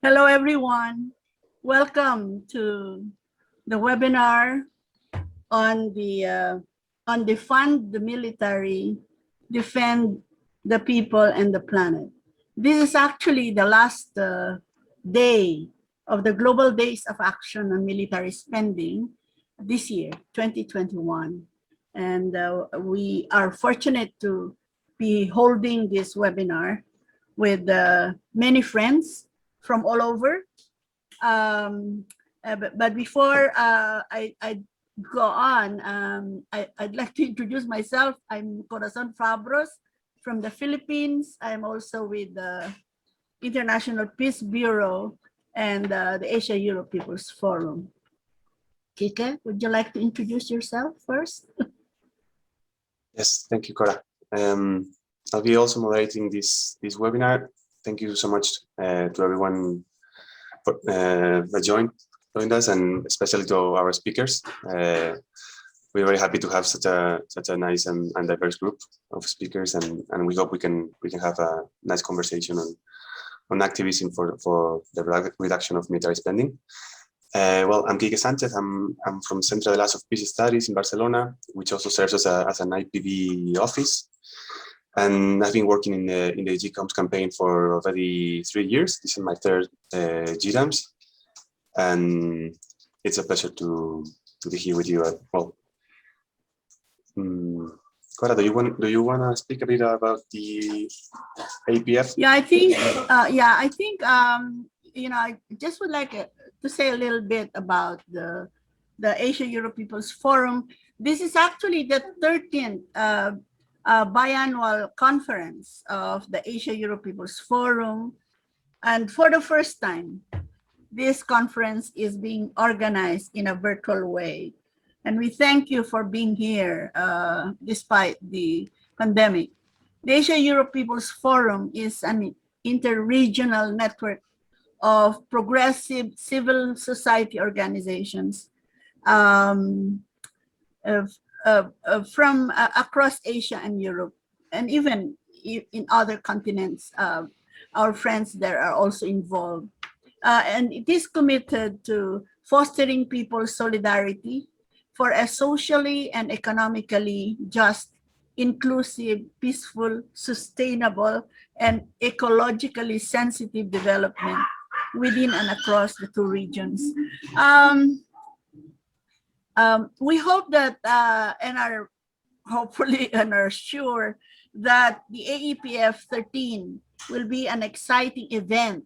Hello, everyone. Welcome to the webinar on defund the military, defend the people and the planet. This is actually the last day of the Global Days of Action on Military Spending this year, 2021. And we are fortunate to be holding this webinar with many friends from all over. But before I go on, I'd like to introduce myself. I'm Corazon Fabros from the Philippines. I'm also with the International Peace Bureau and the Asia-Europe People's Forum. Kike, would you like to introduce yourself first? Yes, thank you, Cora. I'll be also moderating this webinar. Thank you so much to everyone that joined us, and especially to our speakers. We're very happy to have such a nice and diverse group of speakers, and we hope we can have a nice conversation on activism for the reduction of military spending. Well, I'm Quique Sanchez. I'm from Centre de Las of Peace Studies in Barcelona, which also serves as an IPB office. And I've been working in the GCOMS campaign for already 3 years. This is my third GCOMS, and it's a pleasure to be here with you. Cora, do you want to speak a bit about the APF? Yeah, I think you know, I just would like to say a little bit about the Asia-Europe People's Forum. This is actually the 13th biannual conference of the Asia-Europe People's Forum. And for the first time, this conference is being organized in a virtual way. And we thank you for being here despite the pandemic. The Asia-Europe People's Forum is an inter-regional network of progressive civil society organizations from across Asia and Europe, and even in other continents. Our friends there are also involved. And it is committed to fostering people's solidarity for a socially and economically just, inclusive, peaceful, sustainable, and ecologically sensitive development within and across the two regions. We hope that and are hopefully and are sure that the AEPF 13 will be an exciting event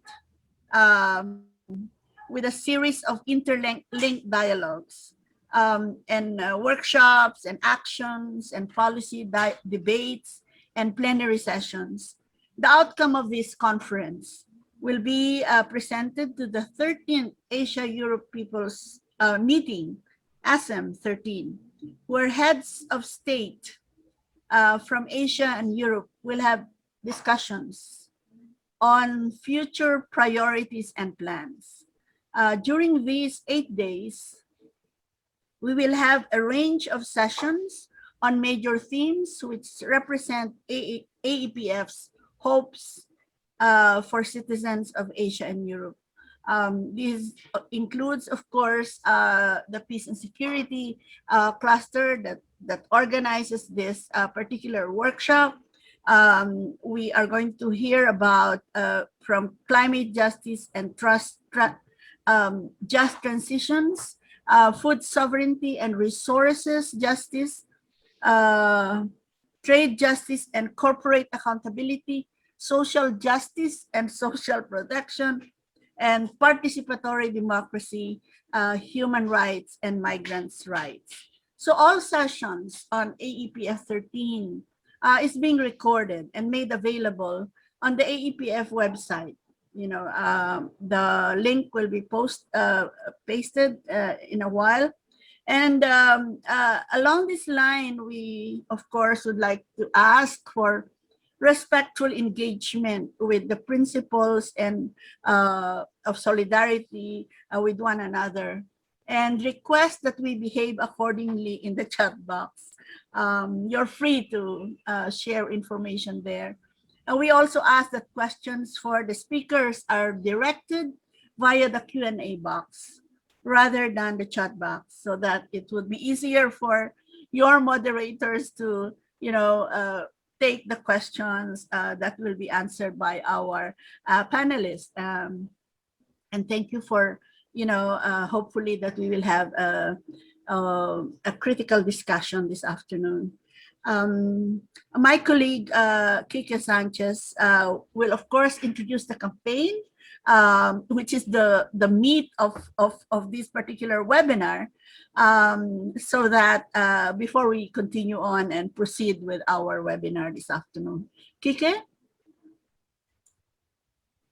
with a series of interlinked dialogues and workshops and actions and policy debates and plenary sessions. The outcome of this conference will be presented to the 13th Asia-Europe People's Meeting, ASEM 13, where heads of state from Asia and Europe will have discussions on future priorities and plans. During these 8 days, we will have a range of sessions on major themes which represent AEPF's hopes for citizens of Asia and Europe. This includes, of course, the peace and security cluster that organizes this particular workshop. We are going to hear about from climate justice and just transitions, food sovereignty and resources justice, trade justice and corporate accountability, social justice and social protection, and participatory democracy, human rights, and migrants' rights. So all sessions on AEPF 13 is being recorded and made available on the AEPF website. You know, the link will be pasted in a while. And along this line, we, of course, would like to ask for respectful engagement with the principles and of solidarity with one another, and request that we behave accordingly in the chat box. You're free to share information there. And we also ask that questions for the speakers are directed via the Q&A box rather than the chat box, so that it would be easier for your moderators to, take the questions that will be answered by our panelists. And thank you for, hopefully that we will have a critical discussion this afternoon. My colleague, Kike Sanchez, will of course introduce the campaign, which is the meat of this particular webinar, so that before we continue on and proceed with our webinar this afternoon. Kike?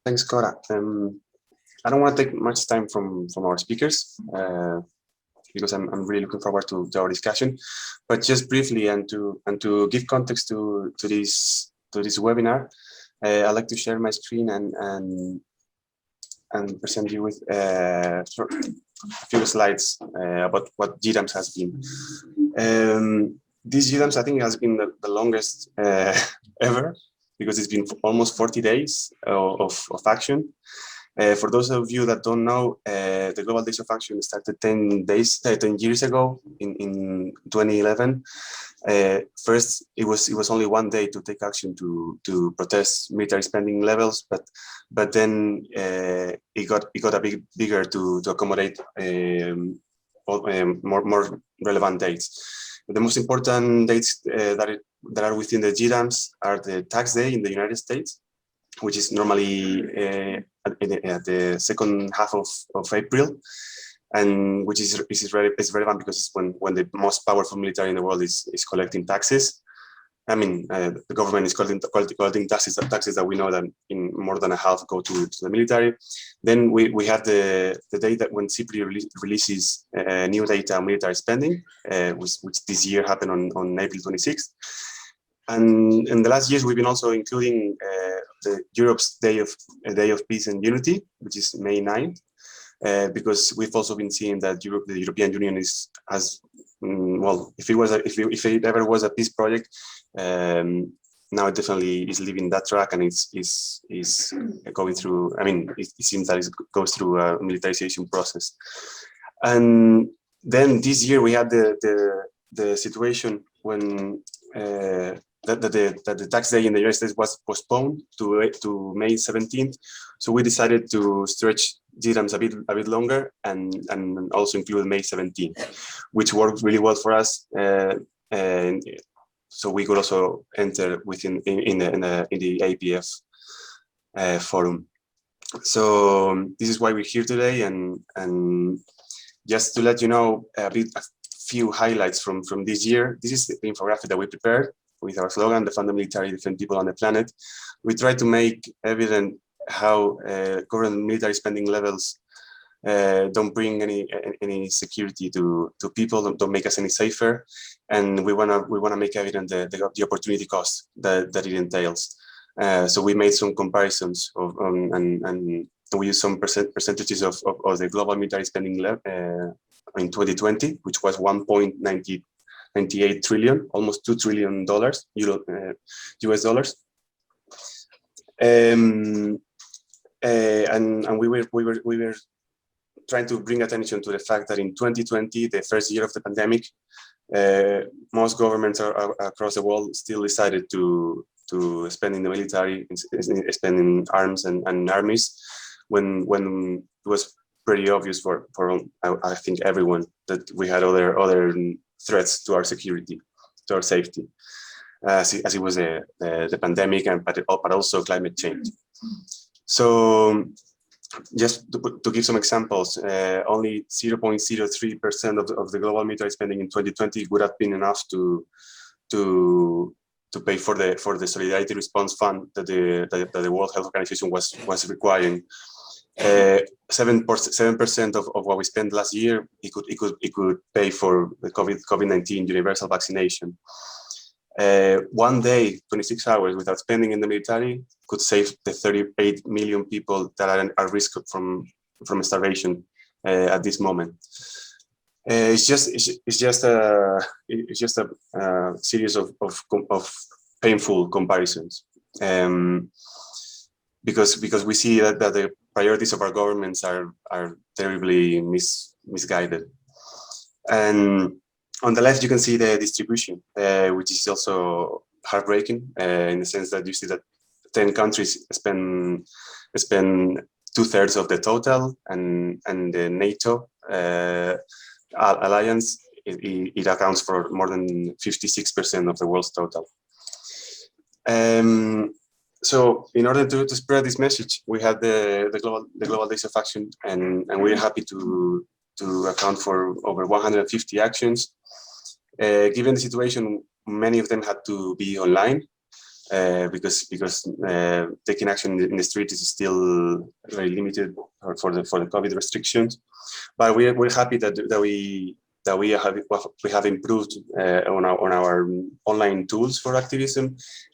Thanks, Cora. I don't want to take much time from our speakers, because I'm really looking forward to our discussion. But just briefly, and to give context to this webinar, I'd like to share my screen and present you with a few slides about what GCOMS has been. This GCOMS, I think, has been the longest ever, because it's been almost 40 days of action. For those of you that don't know, the Global Days of Action started 10 years ago in 2011. First, it was only one day to take action to protest military spending levels, but then it got a bit bigger to accommodate more relevant dates. The most important dates that are within the GCOMS are the tax day in the United States, which is normally at the second half of April, and which is relevant because it's when the most powerful military in the world is collecting taxes. I mean, the government is collecting taxes that we know that in more than a half go to the military. Then we have the day that when CIPRI releases new data on military spending, which this year happened on April 26th. And in the last years, we've been also including the Europe's Day of Peace and Unity, which is May 9th, because we've also been seeing that the European Union has well, if it ever was a peace project, now it definitely is leaving that track, and is going through. I mean, it seems that it goes through a militarization process. And then this year we had the situation when that the tax day in the United States was postponed to May 17th. So we decided to stretch GCOMS a bit longer and also include May 17th, which worked really well for us. And so we could also enter within in the APF forum. So this is why we're here today, and just to let you know a few highlights from this year. This is the infographic that we prepared with our slogan, "Defend the military, defend people on the planet." We try to make evident how current military spending levels don't bring any security to people, don't make us any safer, and we wanna make evident the opportunity cost that it entails. So we made some comparisons and we used some percentages of the global military spending in 2020, which was 1.98 trillion, almost $2 trillion US dollars. And we were trying to bring attention to the fact that in 2020, the first year of the pandemic, most governments across the world still decided to spend in the military, spend in arms and armies, when it was pretty obvious for I think everyone that we had other threats to our security, to our safety, as it was the pandemic, but also climate change. So just to give some examples, only 0.03% of the global military spending in 2020 would have been enough to pay for the Solidarity Response Fund that the World Health Organization was requiring. 7% of what we spent last year, it could pay for the COVID-19 universal vaccination. One day, 26 hours without spending in the military could save the 38 million people that are at risk from starvation at this moment. It's just a series of painful comparisons, because we see that the priorities of our governments are terribly misguided. And on the left, you can see the distribution, which is also heartbreaking in the sense that you see that 10 countries spend 2/3 of the total, and the NATO alliance, it accounts for more than 56% of the world's total. So in order to spread this message, we had the global days of action, and we're happy to account for over 150 actions. Given the situation, many of them had to be online because taking action in the street is still very limited for the COVID restrictions. But we're happy that we have improved on our online tools for activism,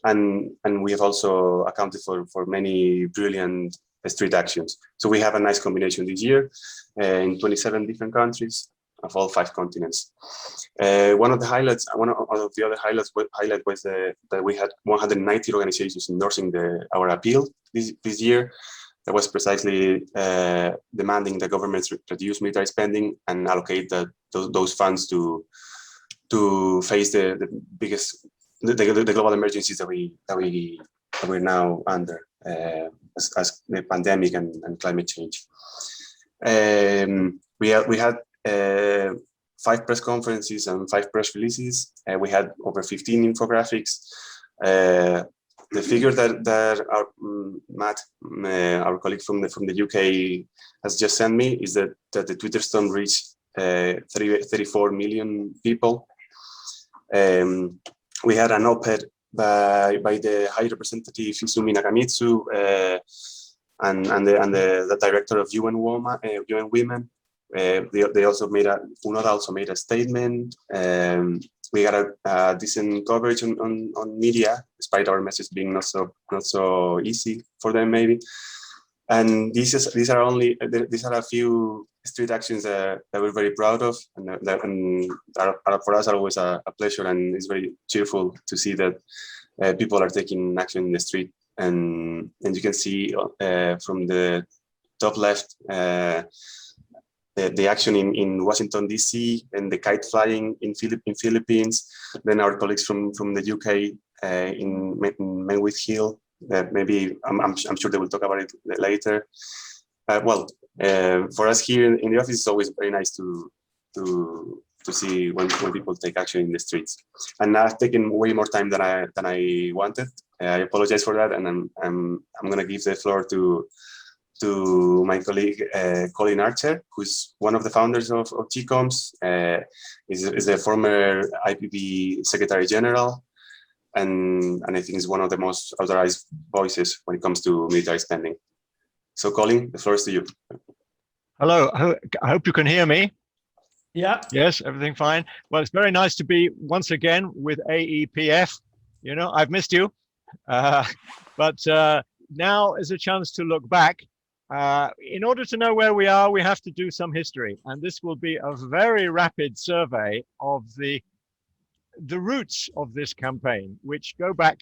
and we have also accounted for many brilliant street actions. So we have a nice combination this year in 27 different countries of all 5 continents. One of the other highlights was that we had 190 organizations endorsing our appeal this year. That was precisely demanding the governments reduce military spending and allocate those funds to face the global emergencies that we're now under as the pandemic and climate change. We had 5 press conferences and 5 press releases. We had over 15 infographics. The figure that our Matt, our colleague from the UK, has just sent me is that the Twitter storm reached 34 million people. We had an op-ed by the High Representative Izumi Nakamitsu and the director of UN Women. They also made UNORA also made a statement. We got a decent coverage on media, despite our message being not so easy for them maybe. And these are a few street actions that we're very proud of, and that are for us are always a pleasure, and it's very cheerful to see that people are taking action in the street. And you can see from the top left the action in Washington DC, and the kite flying in Philippines. Then our colleagues from the UK in Menwith Hill. Maybe I'm sure they will talk about it later. For us here in the office, it's always very nice to see when people take action in the streets. And I've taken way more time than I wanted. I apologize for that, and I'm going to give the floor to my colleague Colin Archer, who's one of the founders of GCOMS, is the former IPB Secretary General, and I think is one of the most authorized voices when it comes to military spending. So Colin, the floor is to you. Hello, I hope you can hear me. Yeah. Yes, everything fine. Well, it's very nice to be once again with AEPF. You know, I've missed you. But now is a chance to look back. In order to know where we are, we have to do some history. And this will be a very rapid survey of the roots of this campaign, which go back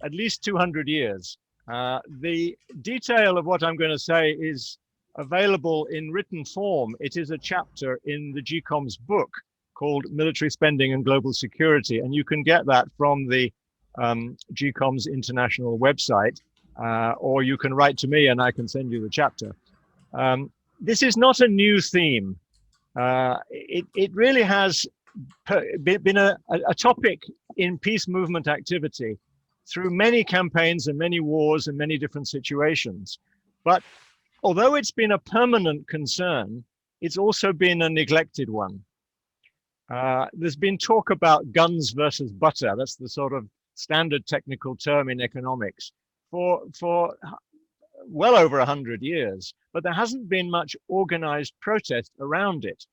at least 200 years. The detail of what I'm going to say is available in written form. It is a chapter in the GCOMS book called Military Spending and Global Security. And you can get that from the GCOMS international website, or you can write to me and I can send you the chapter. This is not a new theme. It really has been a topic in peace movement activity through many campaigns and many wars and many different situations. But although it's been a permanent concern, it's also been a neglected one. There's been talk about guns versus butter. That's the sort of standard technical term in economics for well over 100 years, but there hasn't been much organized protest around it.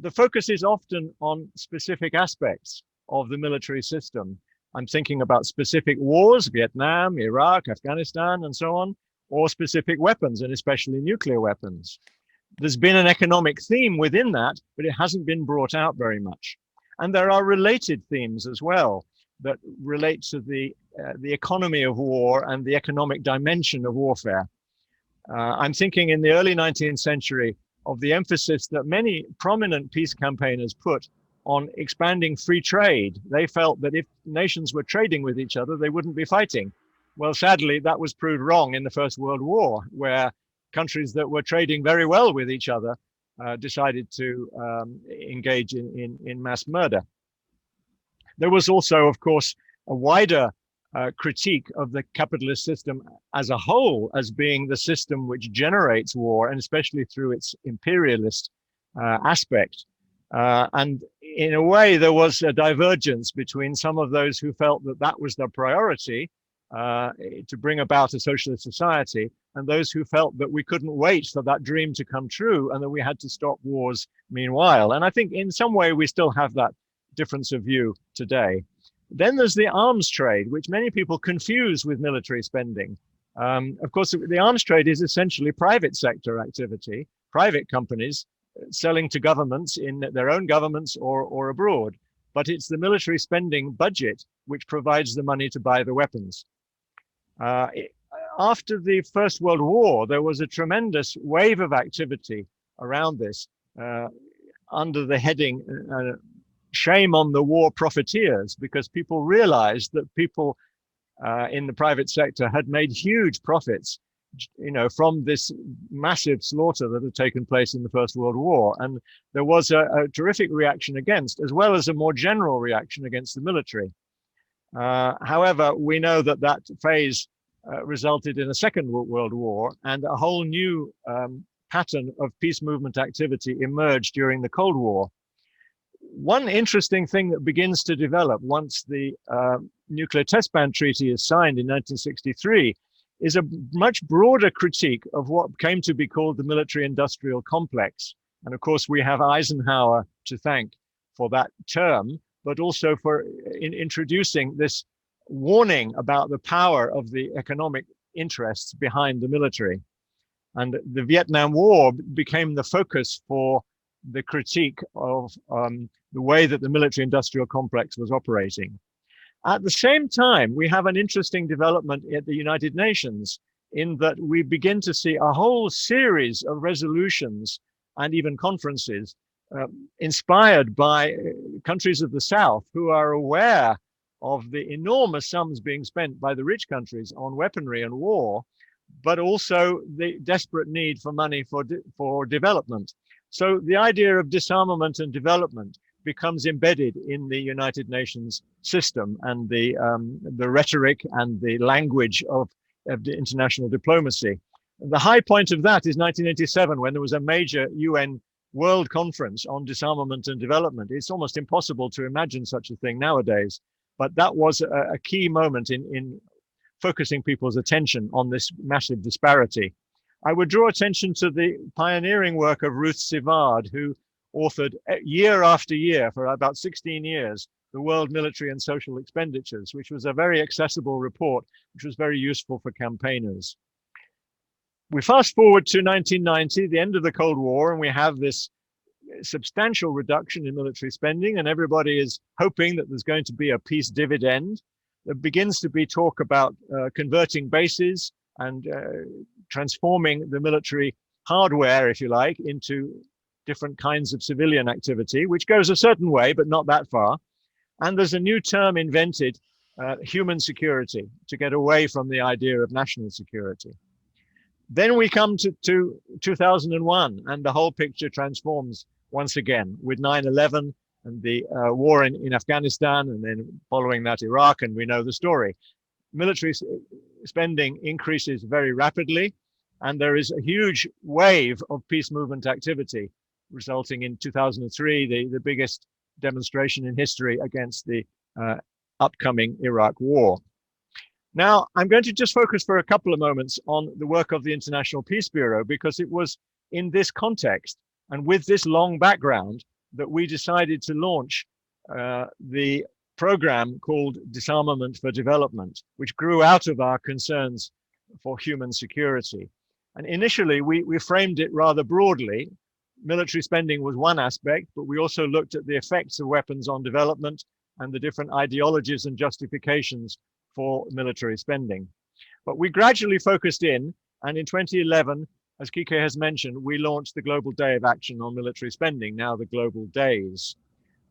The focus is often on specific aspects of the military system. I'm thinking about specific wars, Vietnam, Iraq, Afghanistan, and so on, or specific weapons, and especially nuclear weapons. There's been an economic theme within that, but it hasn't been brought out very much. And there are related themes as well that relate to the economy of war and the economic dimension of warfare. I'm thinking in the early 19th century of the emphasis that many prominent peace campaigners put on expanding free trade. They felt that if nations were trading with each other, they wouldn't be fighting. Well, sadly, that was proved wrong in the First World War, where countries that were trading very well with each other decided to engage in mass murder. There was also, of course, a wider critique of the capitalist system as a whole as being the system which generates war, and especially through its imperialist aspect. And in a way, there was a divergence between some of those who felt that that was the priority to bring about a socialist society, and those who felt that we couldn't wait for that dream to come true and that we had to stop wars meanwhile. And I think in some way we still have that difference of view today. Then there's the arms trade, which many people confuse with military spending. Of course, the arms trade is essentially private sector activity, private companies selling to governments in their own governments or abroad. But it's the military spending budget which provides the money to buy the weapons. After the First World War, there was a tremendous wave of activity around this under the heading shame on the war profiteers, because people realized that people in the private sector had made huge profits, from this massive slaughter that had taken place in the First World War. And there was a terrific reaction against, as well as a more general reaction against the military. However, we know that that phase resulted in a Second World War, and a whole new pattern of peace movement activity emerged during the Cold War. One interesting thing that begins to develop once the Nuclear Test Ban Treaty is signed in 1963 is a much broader critique of what came to be called the military-industrial complex. And of course, we have Eisenhower to thank for that term, but also for introducing this warning about the power of the economic interests behind the military. And the Vietnam War became the focus for the critique of the way that the military-industrial complex was operating. At the same time, we have an interesting development at the United Nations in that we begin to see a whole series of resolutions and even conferences inspired by countries of the South who are aware of the enormous sums being spent by the rich countries on weaponry and war, but also the desperate need for money for development. So the idea of disarmament and development becomes embedded in the United Nations system, and the rhetoric and the language of the international diplomacy. The high point of that is 1987, when there was a major UN World Conference on disarmament and development. It's almost impossible to imagine such a thing nowadays, but that was a key moment in focusing people's attention on this massive disparity. I would draw attention to the pioneering work of Ruth Sivard, who authored year after year for about 16 years, the World Military and Social Expenditures, which was a very accessible report, which was very useful for campaigners. We fast forward to 1990, the end of the Cold War, and we have this substantial reduction in military spending, and everybody is hoping that there's going to be a peace dividend. There begins to be talk about converting bases and transforming the military hardware, if you like, into different kinds of civilian activity, which goes a certain way, but not that far. And there's a new term invented, human security, to get away from the idea of national security. Then we come to 2001, and the whole picture transforms once again with 9/11 and the war in Afghanistan, and then following that Iraq, and we know the story. Military spending increases very rapidly, and there is a huge wave of peace movement activity, resulting in 2003, the biggest demonstration in history against the upcoming Iraq war. Now, I'm going to just focus for a couple of moments on the work of the International Peace Bureau, because it was in this context and with this long background that we decided to launch the program called Disarmament for Development, which grew out of our concerns for human security. And initially, we framed it rather broadly. Military spending was one aspect, but we also looked at the effects of weapons on development and the different ideologies and justifications for military spending. But we gradually focused in And in 2011, as Kike has mentioned, we launched the Global Day of Action on Military Spending, now the Global Days.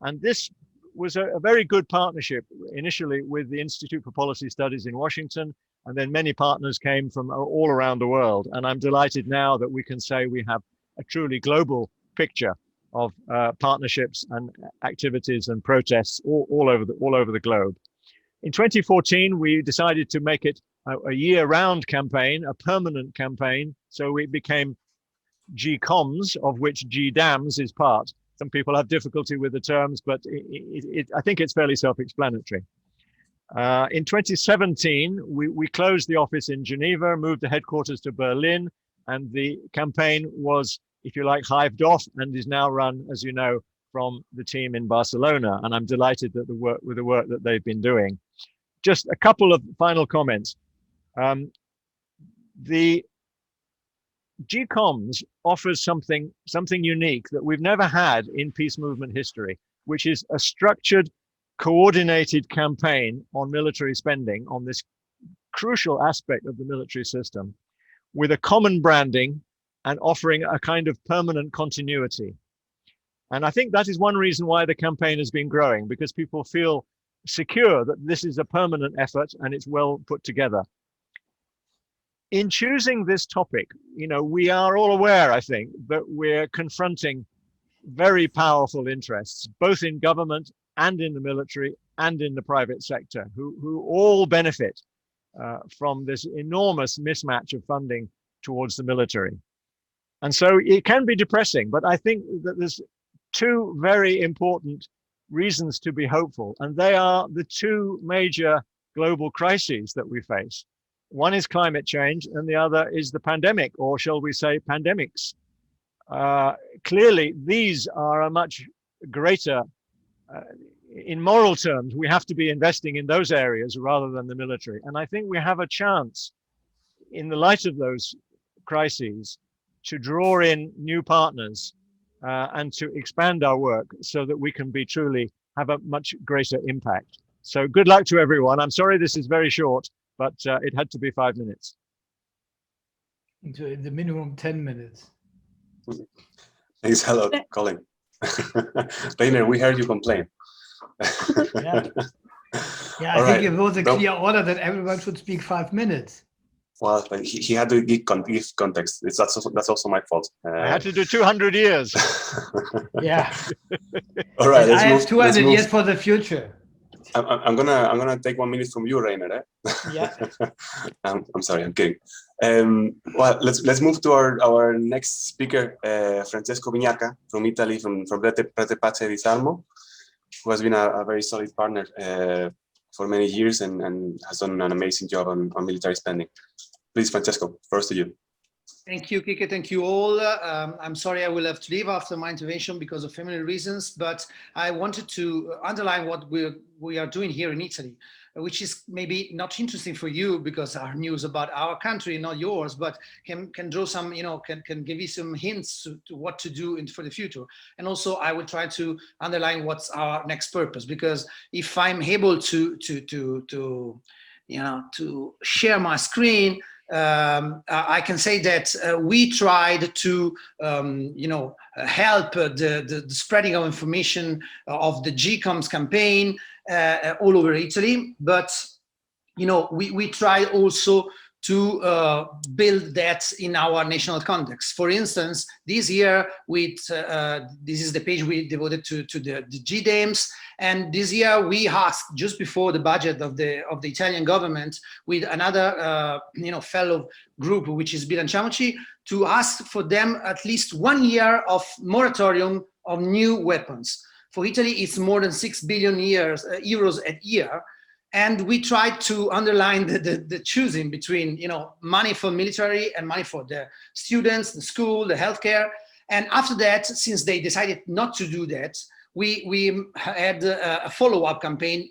And this was a very good partnership initially with the Institute for Policy Studies in Washington, and then many partners came from all around the world. And I'm delighted now that we can say we have a truly global picture of partnerships and activities and protests all over the globe. In 2014, we decided to make it a year-round campaign, a permanent campaign. So it became GCOMS, of which GDAMS is part. Some people have difficulty with the terms, but I think it's fairly self-explanatory. In 2017, we closed the office in Geneva, moved the headquarters to Berlin, and the campaign was, if you like, hived off and is now run, as you know, from the team in Barcelona. And I'm delighted that with the work that they've been doing. Just a couple of final comments. The GCOMS offers something unique that we've never had in peace movement history, which is a structured, coordinated campaign on military spending on this crucial aspect of the military system, with a common branding and offering a kind of permanent continuity. And I think that is one reason why the campaign has been growing, because people feel secure that this is a permanent effort and it's well put together. In choosing this topic, we are all aware, I think, that we're confronting very powerful interests, both in government and in the military and in the private sector, who all benefit from this enormous mismatch of funding towards the military. And so it can be depressing, but I think that there's two very important reasons to be hopeful, and they are the two major global crises that we face. One is climate change, and the other is the pandemic, or shall we say pandemics. Clearly, these are a much greater, in moral terms, we have to be investing in those areas rather than the military. And I think we have a chance, in the light of those crises, to draw in new partners and to expand our work so that we can truly have a much greater impact. So good luck to everyone. I'm sorry this is very short, but it had to be 5 minutes. Into the minimum 10 minutes. Thanks a lot, Colin. Reiner, we heard you complain. Yeah, I All think right. it was a clear order that everyone should speak 5 minutes. Well, he had to give context. That's also my fault. I had to do 200 years. Yeah. All right. I have 200 years for the future. I'm gonna take 1 minute from you, Reiner. Yeah. I'm sorry. I'm kidding. Well, let's move to our next speaker, Francesco Vignaca from Italy, from Rete Pace e Disarmo, who has been a very solid partner for many years and has done an amazing job on military spending. Please, Francesco, first to you. Thank you, Kike. Thank you all. I'm sorry I will have to leave after my intervention because of family reasons, but I wanted to underline what we are doing here in Italy, which is maybe not interesting for you because our news about our country, not yours, but can draw some, can give you some hints to what to do for the future. And also I will try to underline what's our next purpose, because if I'm able to share my screen, I can say that we tried to, help the spreading of information of the GCOMS campaign all over Italy, but we tried also to build that in our national context. For instance, this year, this is the page we devoted to the GDAMS, and this year we asked, just before the budget of the Italian government, with another fellow group, which is Bilanciamoci, to ask for them at least 1 year of moratorium of new weapons. For Italy, it's more than 6 billion euros a year. And we tried to underline the choosing between, money for military and money for the students, the school, the healthcare. And after that, since they decided not to do that, we had a follow-up campaign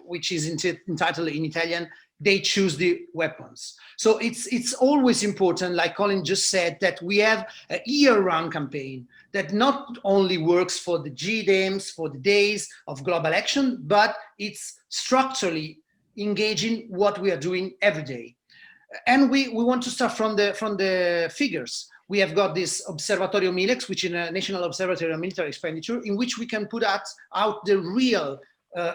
which is entitled in Italian, They Choose the Weapons. So it's always important, like Colin just said, that we have a year-round campaign that not only works for the GDAMS, for the days of global action, but it's structurally engaging what we are doing every day. And we want to start from the figures. We have got this Observatorio Milex, which is a National Observatory on Military Expenditure, in which we can put out the real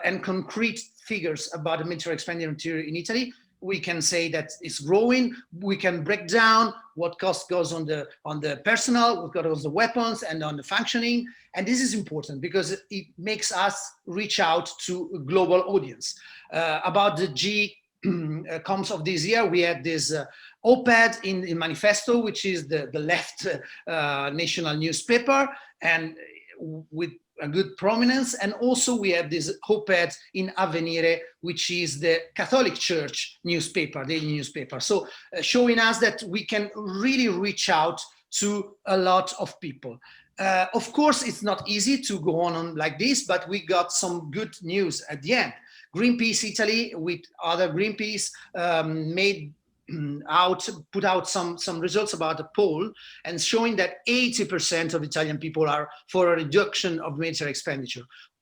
and concrete figures about the military expenditure in Italy. We can say that it's growing. We can break down what cost goes on the personnel, what goes on the weapons, and on the functioning. And this is important because it makes us reach out to a global audience. About the GCOMS of this year, we had this op-ed in Manifesto, which is the left national newspaper, and with a good prominence. And also we have this op-ed in Avvenire, which is the Catholic Church newspaper, daily newspaper. So showing us that we can really reach out to a lot of people. Of course, it's not easy to go on like this, but we got some good news at the end. Greenpeace Italy, with other Greenpeace, put out some results about a poll and showing that 80% of Italian people are for a reduction of military expenditure,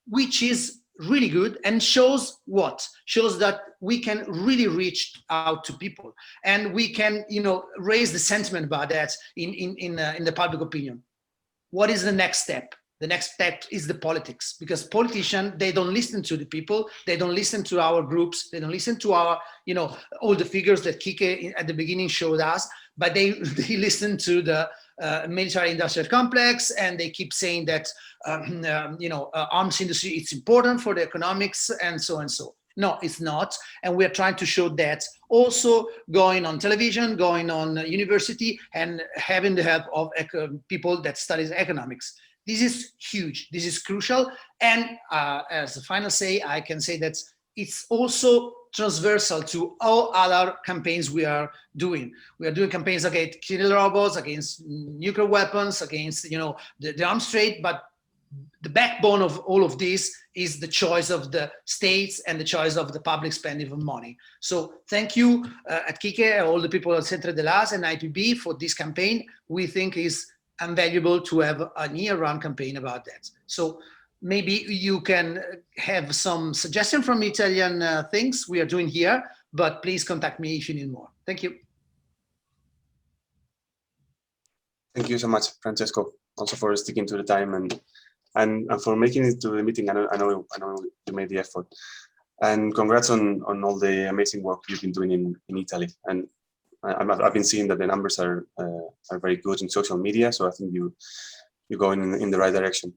which is really good and shows what? Shows that we can really reach out to people and we can, raise the sentiment about that in the public opinion. What is the next step? The next step is the politics, because politicians, they don't listen to the people, they don't listen to our groups, they don't listen to our, all the figures that Kike at the beginning showed us, but they listen to the military industrial complex, and they keep saying that, arms industry, it's important for the economics and so and so. No, it's not. And we're trying to show that also going on television, going on university, and having the help of people that studies economics. This is huge, this is crucial. And as a final say, I can say that it's also transversal to all other campaigns we are doing. We are doing campaigns against killer robots, against nuclear weapons, against the arms trade, but the backbone of all of this is the choice of the states and the choice of the public spending of money. So thank you at Kike, all the people at Centre de l'As and IPB for this campaign. We think is invaluable to have a year-round campaign about that. So maybe you can have some suggestion from Italian things we are doing here, but please contact me if you need more. Thank you. Thank you so much, Francesco, also for sticking to the time and for making it to the meeting. I know you made the effort. And congrats on all the amazing work you've been doing in Italy. And I've been seeing that the numbers are very good in social media, so I think you're going in the right direction.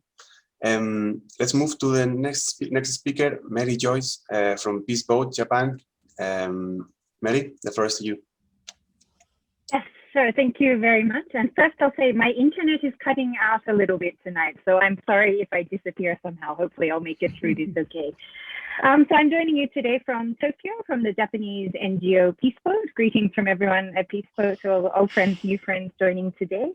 Let's move to the next speaker, Mary Joyce from Peace Boat, Japan. Mary, the first to you. Yes, sure. Thank you very much. And first, I'll say my internet is cutting out a little bit tonight, so I'm sorry if I disappear somehow. Hopefully, I'll make it through this okay. So I'm joining you today from Tokyo, from the Japanese NGO Peace Boat. Greetings from everyone at Peace Boat, to old friends, new friends joining today.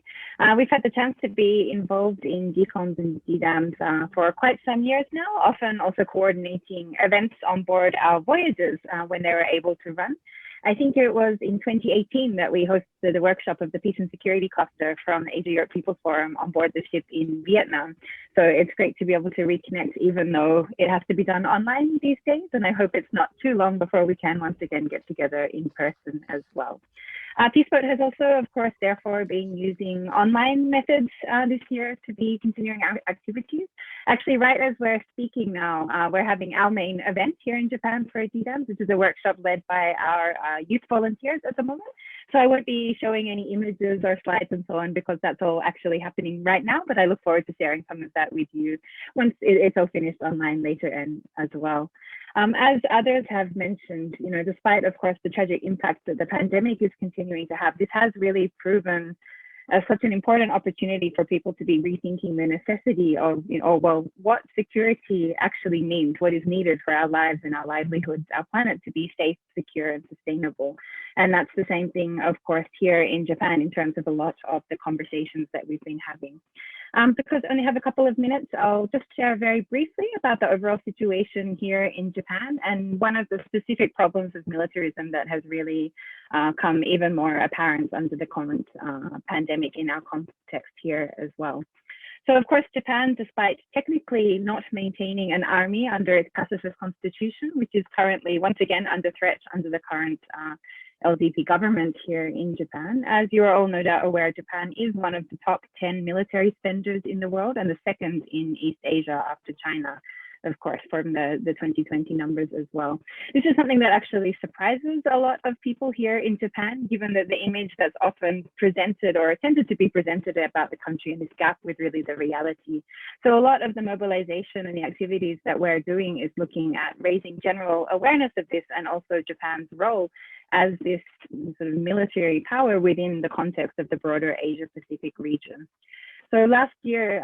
We've had the chance to be involved in GCOMS and GDAMs for quite some years now, often also coordinating events on board our voyages when they were able to run. I think it was in 2018 that we hosted a workshop of the Peace and Security Cluster from the AsiaEurope People's Forum on board the ship in Vietnam. So it's great to be able to reconnect, even though it has to be done online these days. And I hope it's not too long before we can once again get together in person as well. Peace Boat has also, of course, therefore been using online methods this year to be continuing our activities. Actually, right as we're speaking now, we're having our main event here in Japan for GDAMs. This is a workshop led by our youth volunteers at the moment. So I won't be showing any images or slides and so on because that's all actually happening right now, but I look forward to sharing some of that with you once it's all finished online later and as well. As others have mentioned, despite, of course, the tragic impact that the pandemic is continuing to have, this has really proven such an important opportunity for people to be rethinking the necessity of, what security actually means, what is needed for our lives and our livelihoods, our planet to be safe, secure, and sustainable. And that's the same thing, of course, here in Japan in terms of a lot of the conversations that we've been having. Because I only have a couple of minutes, I'll just share very briefly about the overall situation here in Japan and one of the specific problems of militarism that has really come even more apparent under the current pandemic in our context here as well. So of course, Japan, despite technically not maintaining an army under its pacifist constitution, which is currently once again under threat under the current LDP government here in Japan. As you are all no doubt aware, Japan is one of the top 10 military spenders in the world and the second in East Asia after China, of course, from the 2020 numbers as well. This is something that actually surprises a lot of people here in Japan, given that the image that's often presented or attempted to be presented about the country and this gap with really the reality. So a lot of the mobilization and the activities that we're doing is looking at raising general awareness of this and also Japan's role as this sort of military power within the context of the broader Asia Pacific region. So last year,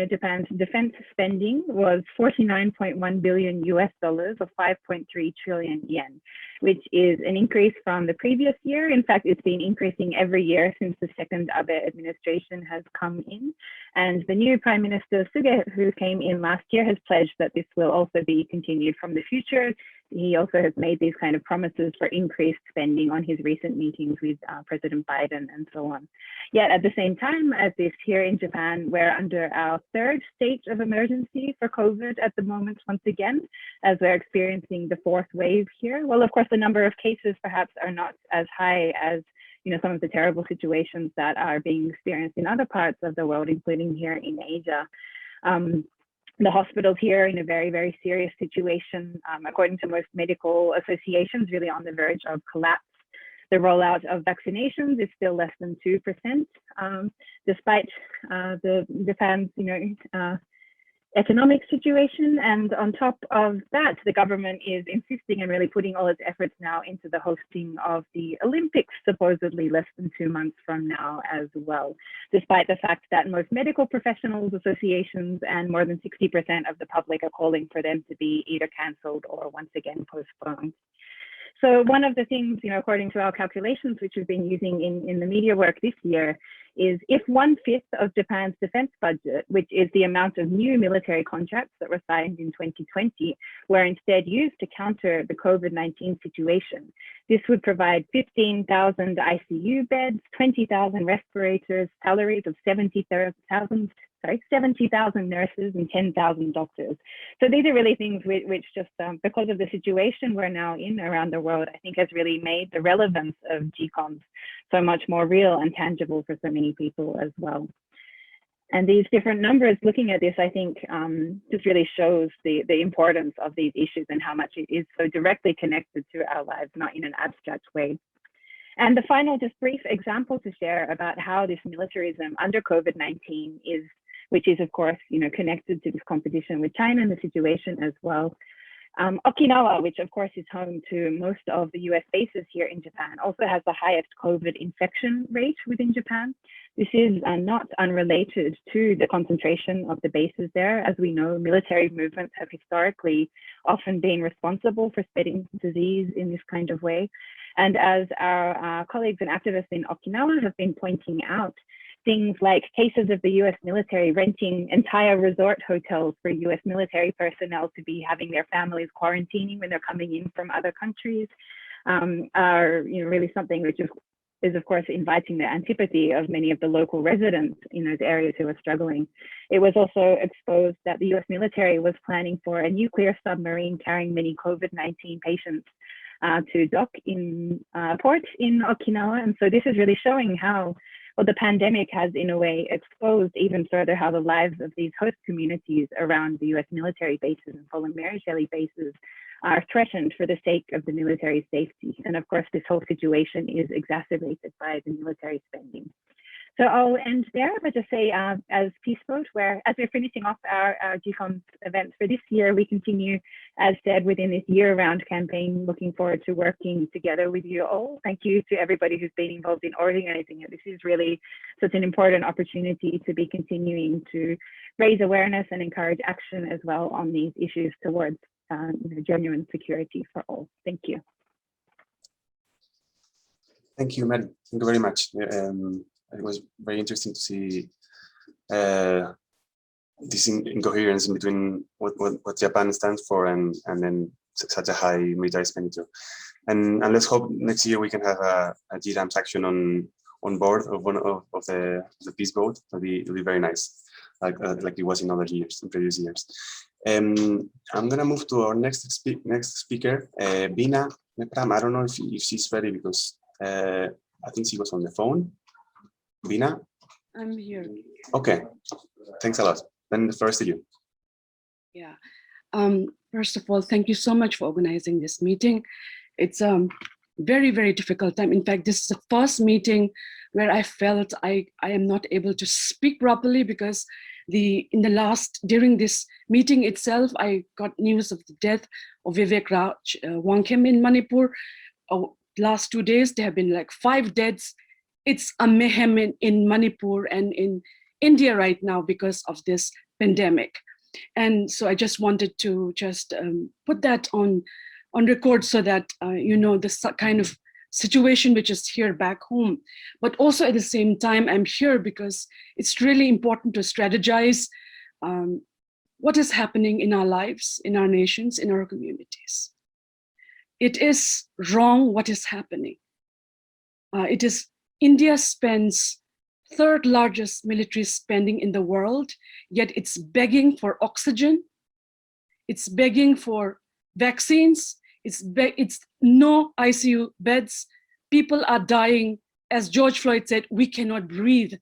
Japan's defense spending was 49.1 billion US dollars, or 5.3 trillion yen, which is an increase from the previous year. In fact, it's been increasing every year since the second Abe administration has come in. And the new Prime Minister Suga, who came in last year, has pledged that this will also be continued from the future. He also has made these kind of promises for increased spending on his recent meetings with President Biden and so on. Yet at the same time as this, here in Japan, we're under our third state of emergency for COVID at the moment, once again, as we're experiencing the fourth wave here. Well, of course, the number of cases perhaps are not as high as some of the terrible situations that are being experienced in other parts of the world, including here in Asia. The hospitals here are in a very, very serious situation, according to most medical associations, really on the verge of collapse. The rollout of vaccinations is still less than 2%, despite Japan's economic situation. And on top of that, the government is insisting and really putting all its efforts now into the hosting of the Olympics, supposedly less than 2 months from now as well, despite the fact that most medical professionals associations and more than 60% of the public are calling for them to be either cancelled or once again postponed. So one of the things, according to our calculations, which we've been using in the media work this year, is if 1/5 of Japan's defense budget, which is the amount of new military contracts that were signed in 2020, were instead used to counter the COVID-19 situation, this would provide 15,000 ICU beds, 20,000 respirators, salaries of 70,000 nurses and 10,000 doctors. So these are really things which just, because of the situation we're now in around the world, I think has really made the relevance of GCOMS so much more real and tangible for so many people as well. And these different numbers, looking at this, I think just really shows the importance of these issues and how much it is so directly connected to our lives, not in an abstract way. And the final just brief example to share about how this militarism under COVID-19 is, which is of course, connected to this competition with China and the situation as well. Okinawa, which of course is home to most of the US bases here in Japan, also has the highest COVID infection rate within Japan. This is not unrelated to the concentration of the bases there. As we know, military movements have historically often been responsible for spreading disease in this kind of way. And as our colleagues and activists in Okinawa have been pointing out, things like cases of the US military renting entire resort hotels for US military personnel to be having their families quarantining when they're coming in from other countries are really something which is of course inviting the antipathy of many of the local residents in those areas who are struggling. It was also exposed that the US military was planning for a nuclear submarine carrying many COVID-19 patients to dock in port in Okinawa. And so this is really showing how the pandemic has in a way exposed even further how the lives of these host communities around the US military bases and foreign military bases are threatened for the sake of the military safety. And of course, this whole situation is exacerbated by the military spending. So I'll end there, but just say as Peace Boat, where as we're finishing off our GCOMS events for this year, we continue, as said, within this year-round campaign, looking forward to working together with you all. Thank you to everybody who's been involved in organizing it. This is really such an important opportunity to be continuing to raise awareness and encourage action as well on these issues towards genuine security for all. Thank you. Thank you, Mary. Thank you very much. It was very interesting to see this incoherence in between what Japan stands for and then such a high military expenditure. And let's hope next year we can have a GCOMS action on board of one of the Peace Boat. It'll be very nice, like it was in other years, in previous years. I'm gonna move to our next speaker, Bina Mepram. I don't know if she's ready because I think she was on the phone. Bina? I'm here. Okay, thanks a lot. Then the first to you. Yeah. First of all, thank you so much for organizing this meeting. It's very, very difficult time. In fact, this is the first meeting where I felt I am not able to speak properly because during this meeting itself, I got news of the death of Vivek Raj Wangkhem in Manipur. Last 2 days, there have been like 5 deaths. It's a mayhem in Manipur and in India right now because of this pandemic. And so I just wanted to just put that on record so that, you know, this kind of situation which is here back home. But also at the same time, I'm here because it's really important to strategize what is happening in our lives, in our nations, in our communities. It is wrong what is happening. India spends 3rd largest military spending in the world, yet it's begging for oxygen, it's begging for vaccines, it's no ICU beds, people are dying. As George Floyd said, we cannot breathe.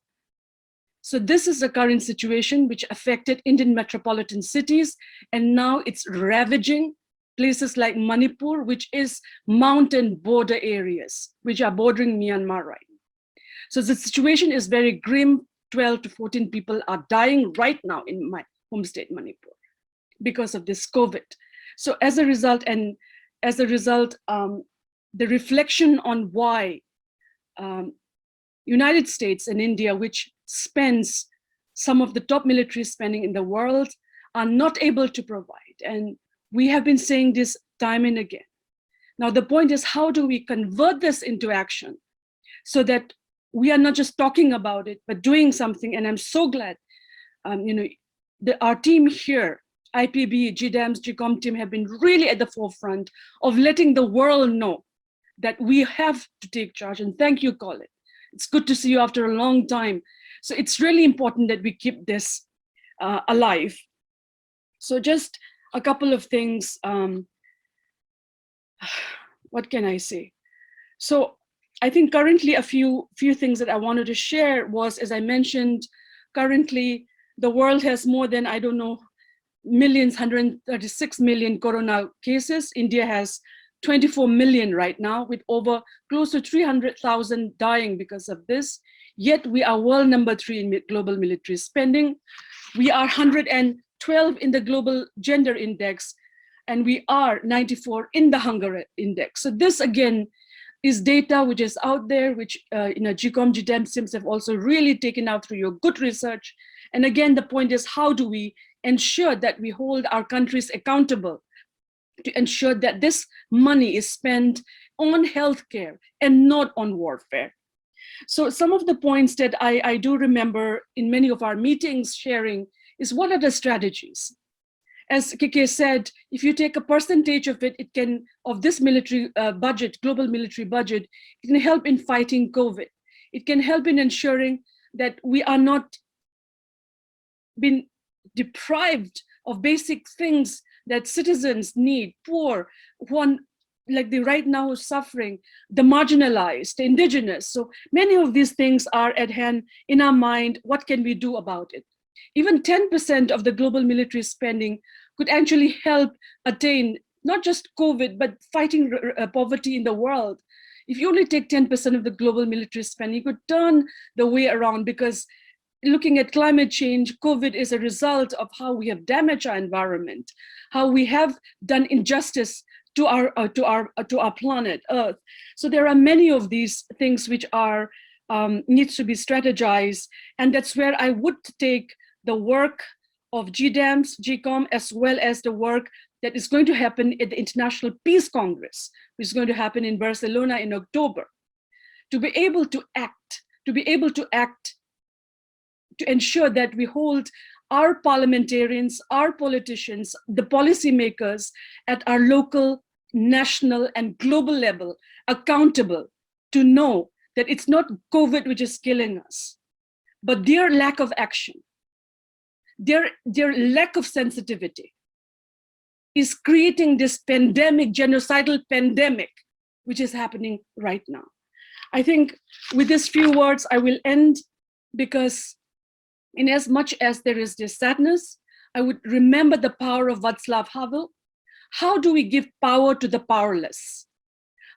So this is the current situation which affected Indian metropolitan cities, and now it's ravaging places like Manipur, which is mountain border areas, which are bordering Myanmar right now. So the situation is very grim. 12 to 14 people are dying right now in my home state, Manipur, because of this COVID. So as a result, the reflection on why United States and India, which spends some of the top military spending in the world, are not able to provide. And we have been saying this time and again. Now, the point is, how do we convert this into action so that we are not just talking about it, but doing something? And I'm so glad, you know, our team here, IPB, GDAMS, GCOM team have been really at the forefront of letting the world know that we have to take charge. And thank you, Colin. It's good to see you after a long time. So it's really important that we keep this alive. So just a couple of things. What can I say? So I think currently a few things that I wanted to share was, as I mentioned, currently the world has more than, I don't know, millions, 136 million corona cases. India has 24 million right now, with over close to 300,000 dying because of this. Yet we are world number 3 in global military spending. We are 112 in the global gender index, and we are 94 in the hunger index. So this again is data which is out there, which GCOM, GDAMS teams have also really taken out through your good research. And again, the point is, how do we ensure that we hold our countries accountable to ensure that this money is spent on healthcare and not on warfare? So some of the points that I do remember in many of our meetings sharing is, what are the strategies? As Kike said, if you take a percentage of it, of this military budget, global military budget, it can help in fighting COVID. It can help in ensuring that we are not being deprived of basic things that citizens need, poor, one like the right now is suffering, the marginalized, the indigenous. So many of these things are at hand in our mind. What can we do about it? Even 10% of the global military spending could actually help attain not just COVID, but fighting poverty in the world. If you only take 10% of the global military spending, you could turn the way around, because looking at climate change, COVID is a result of how we have damaged our environment, how we have done injustice to our planet Earth. So there are many of these things which are needs to be strategized, and that's where I would take the work of GDAMS, GCOM, as well as the work that is going to happen at the International Peace Congress, which is going to happen in Barcelona in October, to be able to act, to ensure that we hold our parliamentarians, our politicians, the policymakers at our local, national, and global level accountable, to know that it's not COVID which is killing us, but their lack of action, their lack of sensitivity is creating this pandemic, genocidal pandemic, which is happening right now. I think with these few words, I will end, because in as much as there is this sadness, I would remember the power of Václav Havel. How do we give power to the powerless?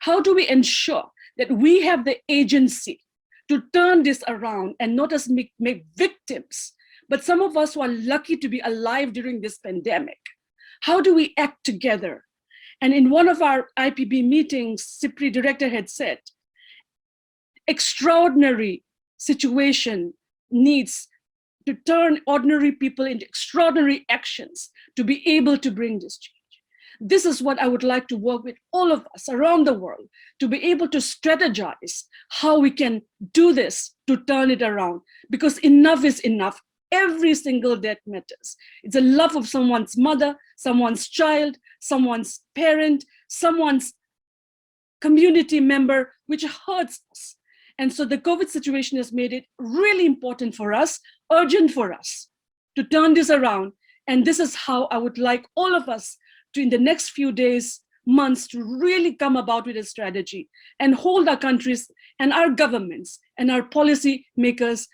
How do we ensure that we have the agency to turn this around and not just make victims, but some of us who are lucky to be alive during this pandemic? How do we act together? And in one of our IPB meetings, CIPRI director had said, extraordinary situation needs to turn ordinary people into extraordinary actions to be able to bring this change. This is what I would like to work with all of us around the world, to be able to strategize how we can do this to turn it around, because enough is enough. Every single death matters. It's the love of someone's mother, someone's child, someone's parent, someone's community member, which hurts us. And so the COVID situation has made it really important for us, urgent for us to turn this around. And this is how I would like all of us to, in the next few days, months, to really come about with a strategy and hold our countries and our governments and our policy makers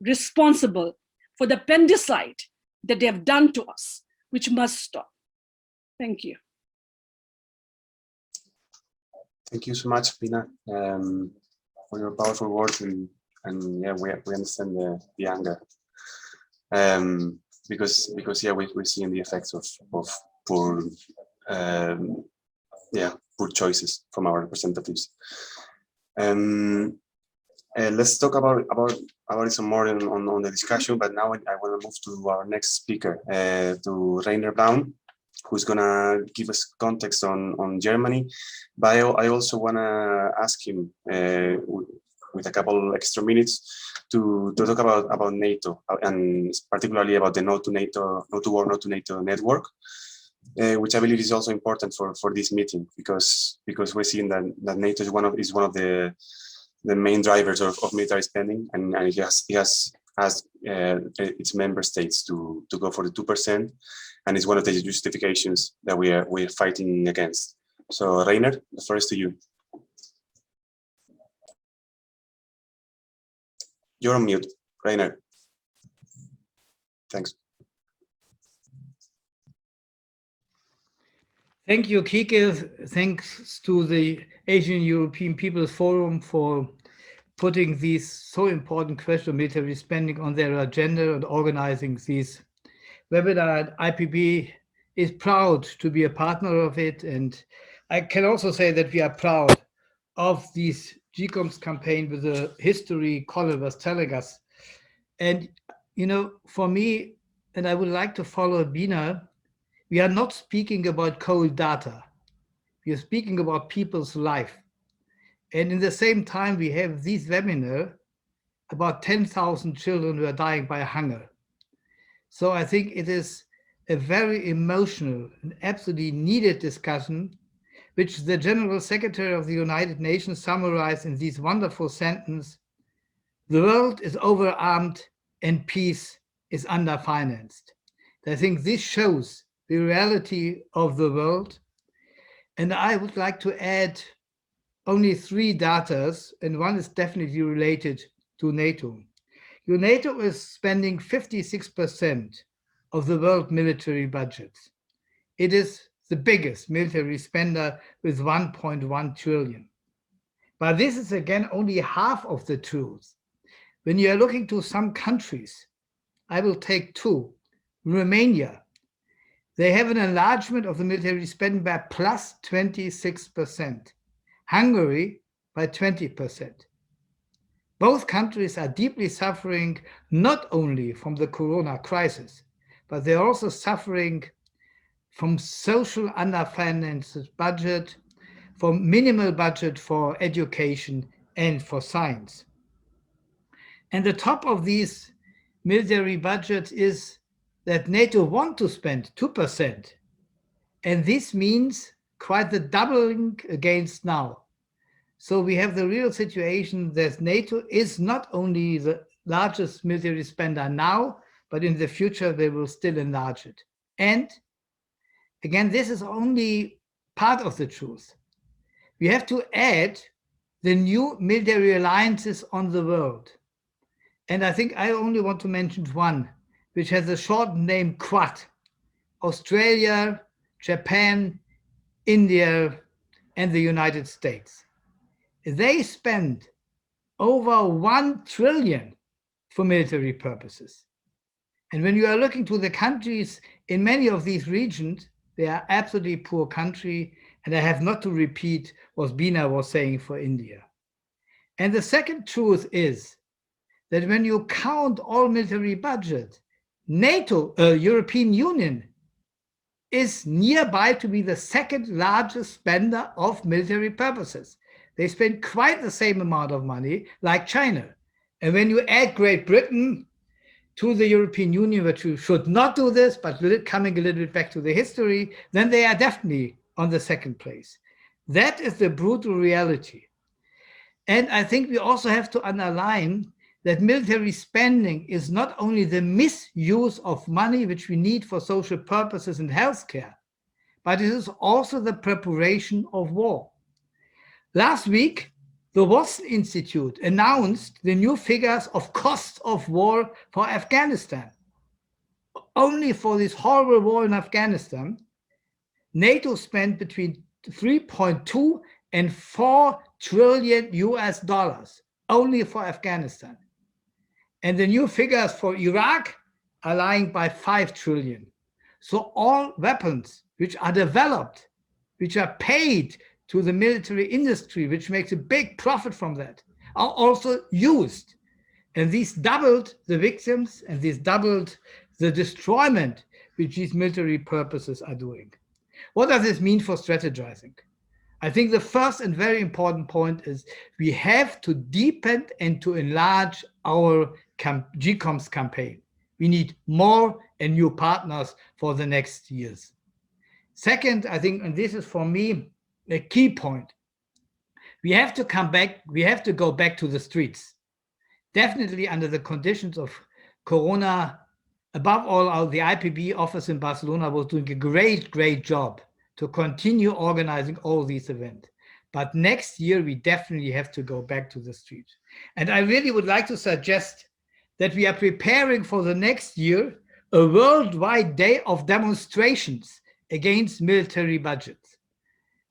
responsible for the appendicide that they have done to us, which must stop. Thank you. Thank you so much, Pina, for your powerful words, and yeah, we understand the anger, because yeah, we're seeing the effects of poor poor choices from our representatives. Let's talk about it some more on the discussion, but now I want to move to our next speaker, to Reiner Brown, who's gonna give us context on Germany. But I also want to ask him, with a couple extra minutes, to talk about NATO, and particularly about the No to War, No to NATO network, which I believe is also important for this meeting, because we're seeing that NATO is one of the main drivers of military spending, and he has asked its member states to go for the 2%, and it's one of the justifications that we're fighting against. So Reiner, the floor is to you. You're on mute, Reiner. Thanks. Thank you, Kike. Thanks to the Asian European People's Forum for putting these so important questions of military spending on their agenda and organizing these webinar. IPB is proud to be a partner of it. And I can also say that we are proud of this GCOMS campaign with the history Colin was telling us. And, you know, for me, and I would like to follow Bina, we are not speaking about cold data. We are speaking about people's life. And in the same time, we have this webinar about 10,000 children who are dying by hunger. So I think it is a very emotional and absolutely needed discussion, which the General Secretary of the United Nations summarized in this wonderful sentence: the world is overarmed and peace is underfinanced. I think this shows the reality of the world. And I would like to add only 3 datas, and one is definitely related to NATO. NATO is spending 56% of the world military budget. It is the biggest military spender with 1.1 trillion. But this is again only half of the truth. When you are looking to some countries, I will take 2. Romania, they have an enlargement of the military spending by plus 26%. Hungary by 20%. Both countries are deeply suffering not only from the corona crisis, but they're also suffering from social underfinanced budget, from minimal budget for education and for science. And the top of these military budgets is that NATO want to spend 2%. And this means quite the doubling against now. So we have the real situation that NATO is not only the largest military spender now, but in the future they will still enlarge it. And again, this is only part of the truth. We have to add the new military alliances on the world. And I think I only want to mention one, which has a short name Quad: Australia, Japan, India, and the United States. They spend over 1 trillion for military purposes. And when you are looking to the countries in many of these regions, they are absolutely poor country. And I have not to repeat what Bina was saying for India. And the second truth is that when you count all military budget, NATO, European Union, is nearby to be the second largest spender of military purposes. They spend quite the same amount of money like China. And when you add Great Britain to the European Union, which you should not do this, but coming a little bit back to the history, then they are definitely on the second place. That is the brutal reality. And I think we also have to underline that military spending is not only the misuse of money which we need for social purposes and healthcare, but it is also the preparation of war. Last week, the Watson Institute announced the new figures of costs of war for Afghanistan. Only for this horrible war in Afghanistan, NATO spent between 3.2 and 4 trillion US dollars only for Afghanistan. And the new figures for Iraq are lying by 5 trillion. So all weapons which are developed, which are paid to the military industry, which makes a big profit from that, are also used. And these doubled the victims, and these doubled the destroyment which these military purposes are doing. What does this mean for strategizing? I think the first and very important point is we have to deepen and to enlarge our GCOMS campaign. We need more and new partners for the next years. Second, I think, and this is for me a key point, we have to come back, we have to go back to the streets. Definitely under the conditions of Corona, above all, the IPB office in Barcelona was doing a great job to continue organizing all these events. But next year, we definitely have to go back to the street. And I really would like to suggest that we are preparing for the next year a worldwide day of demonstrations against military budgets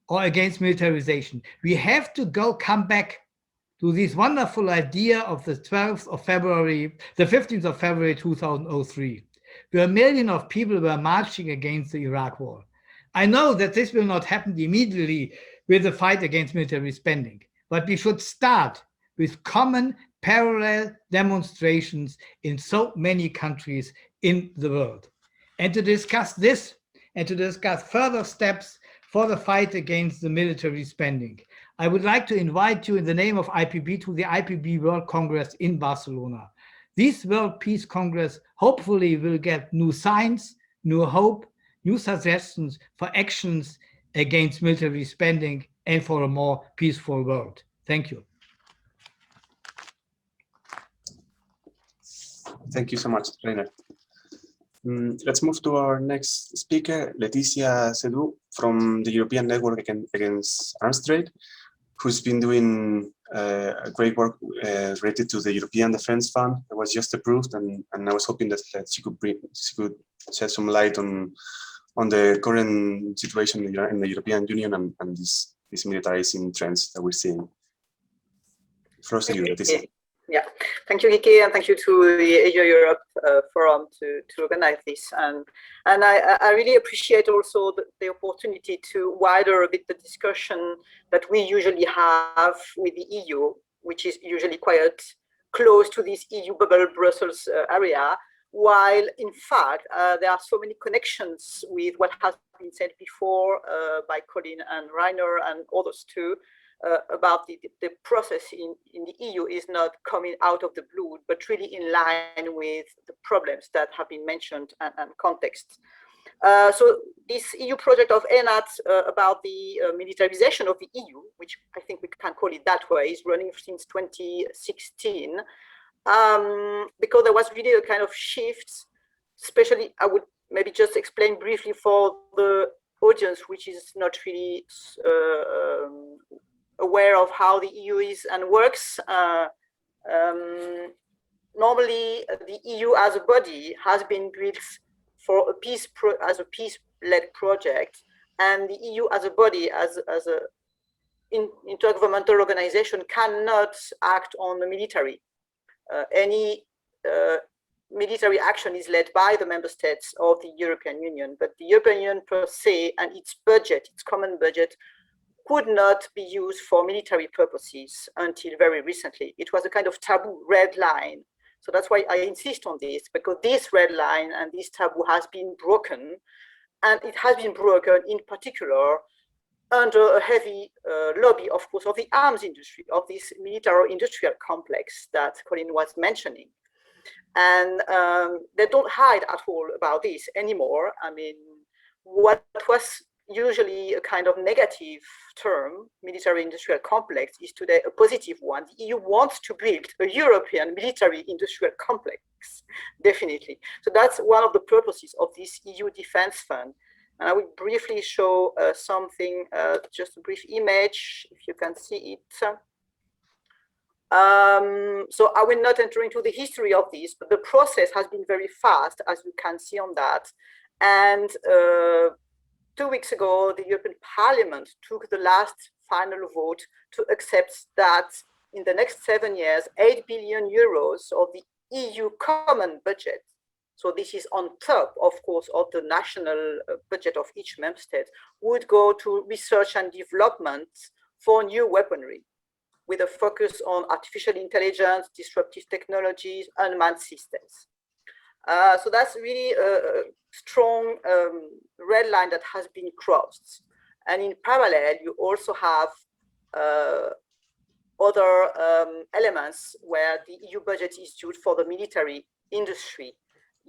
or against militarization. We have to come back to this wonderful idea of the 15th of February 2003, where a million of people were marching against the Iraq war. I know that this will not happen immediately with the fight against military spending, but we should start with common parallel demonstrations in so many countries in the world. And to discuss this and to discuss further steps for the fight against the military spending, I would like to invite you in the name of IPB to the IPB World Congress in Barcelona. This World Peace Congress hopefully will get new signs, new hope, new suggestions for actions against military spending and for a more peaceful world. Thank you. Thank you so much, Reiner. Let's move to our next speaker, Laetitia Sedou from the European Network Against Arms Trade, who's been doing great work related to the European Defence Fund that was just approved, and I was hoping that she could shed some light on the current situation in the European Union and these militarizing trends that we're seeing. Floor to you, Laetitia. Yeah, thank you, Kiki, and thank you to the AsiaEurope forum to organize this. And I really appreciate also the opportunity to wider a bit the discussion that we usually have with the EU, which is usually quite close to this EU bubble Brussels area, while in fact there are so many connections with what has been said before by Colin and Reiner and others too, about the process in the EU is not coming out of the blue, but really in line with the problems that have been mentioned and context. So this EU project of ENAT about the militarization of the EU, which I think we can call it that way, is running since 2016, because there was really a kind of shift, especially I would maybe just explain briefly for the audience, which is not really aware of how the EU is and works. Normally, the EU as a body has been built for a as a peace-led project, and the EU as a body, as a intergovernmental organization, cannot act on the military. Any military action is led by the member states of the European Union, but the European Union per se and its budget, its common budget, could not be used for military purposes until very recently. It was a kind of taboo red line. So that's why I insist on this, because this red line and this taboo has been broken, and it has been broken in particular under a heavy lobby, of course, of the arms industry, of this military-industrial complex that Colin was mentioning. And they don't hide at all about this anymore. I mean, what was usually a kind of negative term, military-industrial complex, is today a positive one. The EU wants to build a European military-industrial complex, definitely. So that's one of the purposes of this EU Defense Fund. And I will briefly show something, just a brief image, if you can see it. So I will not enter into the history of this, but the process has been very fast, as you can see on that. And 2 weeks ago, the European Parliament took the last final vote to accept that in the next 7 years, 8 billion euros of the EU common budget, so this is on top, of course, of the national budget of each member state, would go to research and development for new weaponry, with a focus on artificial intelligence, disruptive technologies, unmanned systems. So that's really a strong red line that has been crossed. And in parallel, you also have other elements where the EU budget is used for the military industry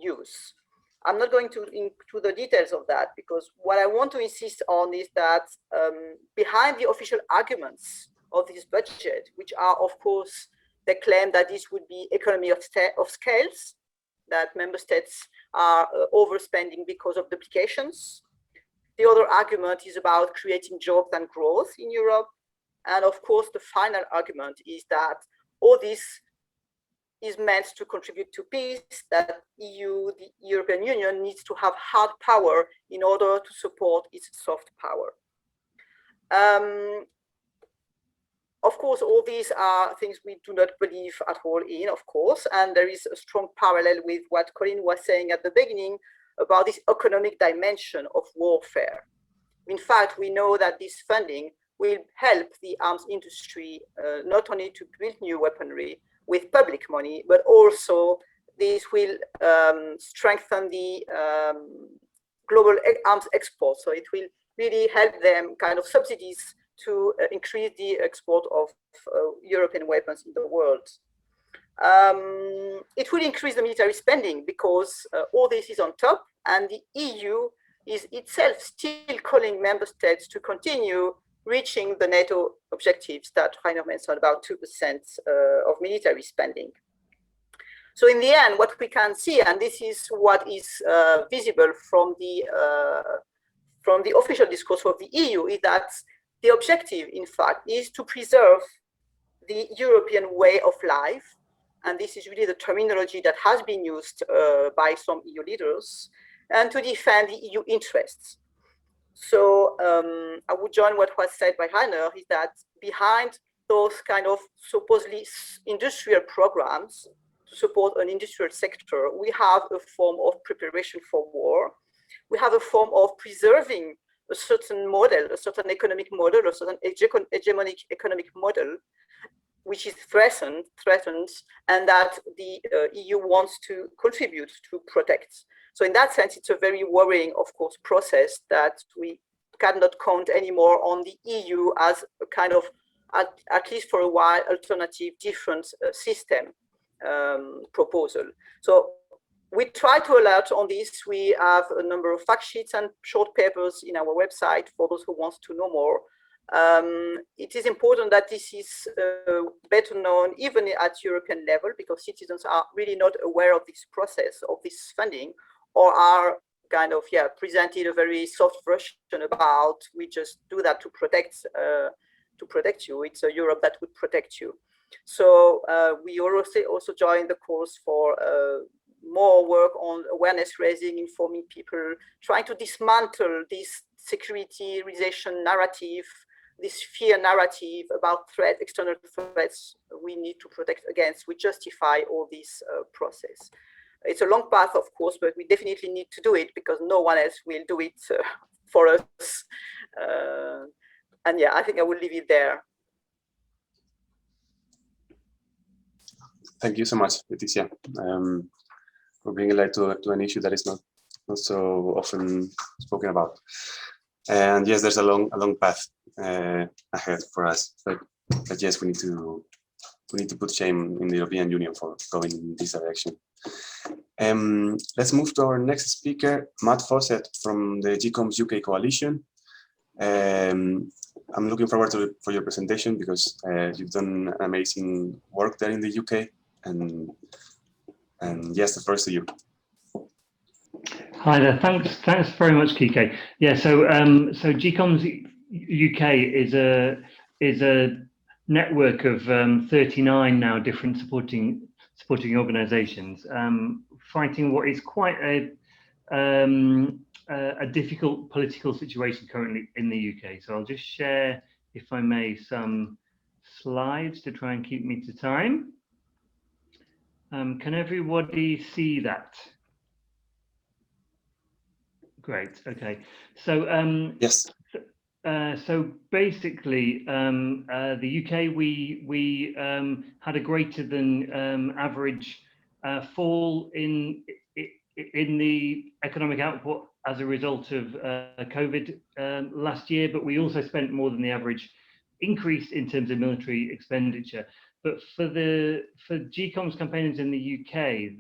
use. I'm not going into the details of that, because what I want to insist on is that behind the official arguments of this budget, which are, of course, the claim that this would be economy of scales, that member states are overspending because of duplications. The other argument is about creating jobs and growth in Europe. And of course, the final argument is that all this is meant to contribute to peace, that the European Union needs to have hard power in order to support its soft power. Of course, all these are things we do not believe at all in, of course, and there is a strong parallel with what Colin was saying at the beginning about this economic dimension of warfare. In fact, we know that this funding will help the arms industry not only to build new weaponry with public money, but also this will strengthen the global arms export. So it will really help them kind of subsidies to increase the export of European weapons in the world. It will increase the military spending because all this is on top, and the EU is itself still calling member states to continue reaching the NATO objectives that Reiner mentioned, about 2% of military spending. So in the end, what we can see, and this is what is visible from the official discourse of the EU, is that the objective, in fact, is to preserve the European way of life. And this is really the terminology that has been used by some EU leaders, and to defend the EU interests. So I would join what was said by Reiner, is that behind those kind of supposedly industrial programs to support an industrial sector, we have a form of preparation for war. We have a form of preserving a certain model, a certain economic model, a certain hegemonic economic model, which is threatened, and that the EU wants to contribute to protect. So in that sense, it's a very worrying, of course, process that we cannot count anymore on the EU as a kind of, at least for a while, alternative, different system proposal. So we try to alert on this. We have a number of fact sheets and short papers in our website for those who want to know more. It is important that this is better known even at European level, because citizens are really not aware of this process, of this funding, or are kind of, presented a very soft version about, we just do that to protect to protect you. It's a Europe that would protect you. So we also joined the calls for more work on awareness raising, informing people, trying to dismantle this securitization narrative, this fear narrative about threats, external threats we need to protect against. We justify all this process. It's a long path, of course, but we definitely need to do it because no one else will do it for us. And yeah, I think I will leave it there. Thank you so much, Leticia, for bringing light to an issue that is not so often spoken about. And yes, there's a long path ahead for us, but yes, we need to put shame in the European Union for going in this direction. Let's move to our next speaker, Matt Fawcett from the GCOMS UK Coalition. I'm looking forward for your presentation because you've done amazing work there in the UK, and yes, the first to you. Hi there. Thanks very much, Kike. Yeah. So GCOMS UK is a network of 39 now different supporting organisations fighting what is quite a difficult political situation currently in the UK. So I'll just share, if I may, some slides to try and keep me to time. Can everybody see that? Great. Okay. So yes. So basically, the UK we had a greater than average fall in the economic output as a result of COVID last year, but we also spent more than the average increase in terms of military expenditure. But for GCOMS campaigners in the UK,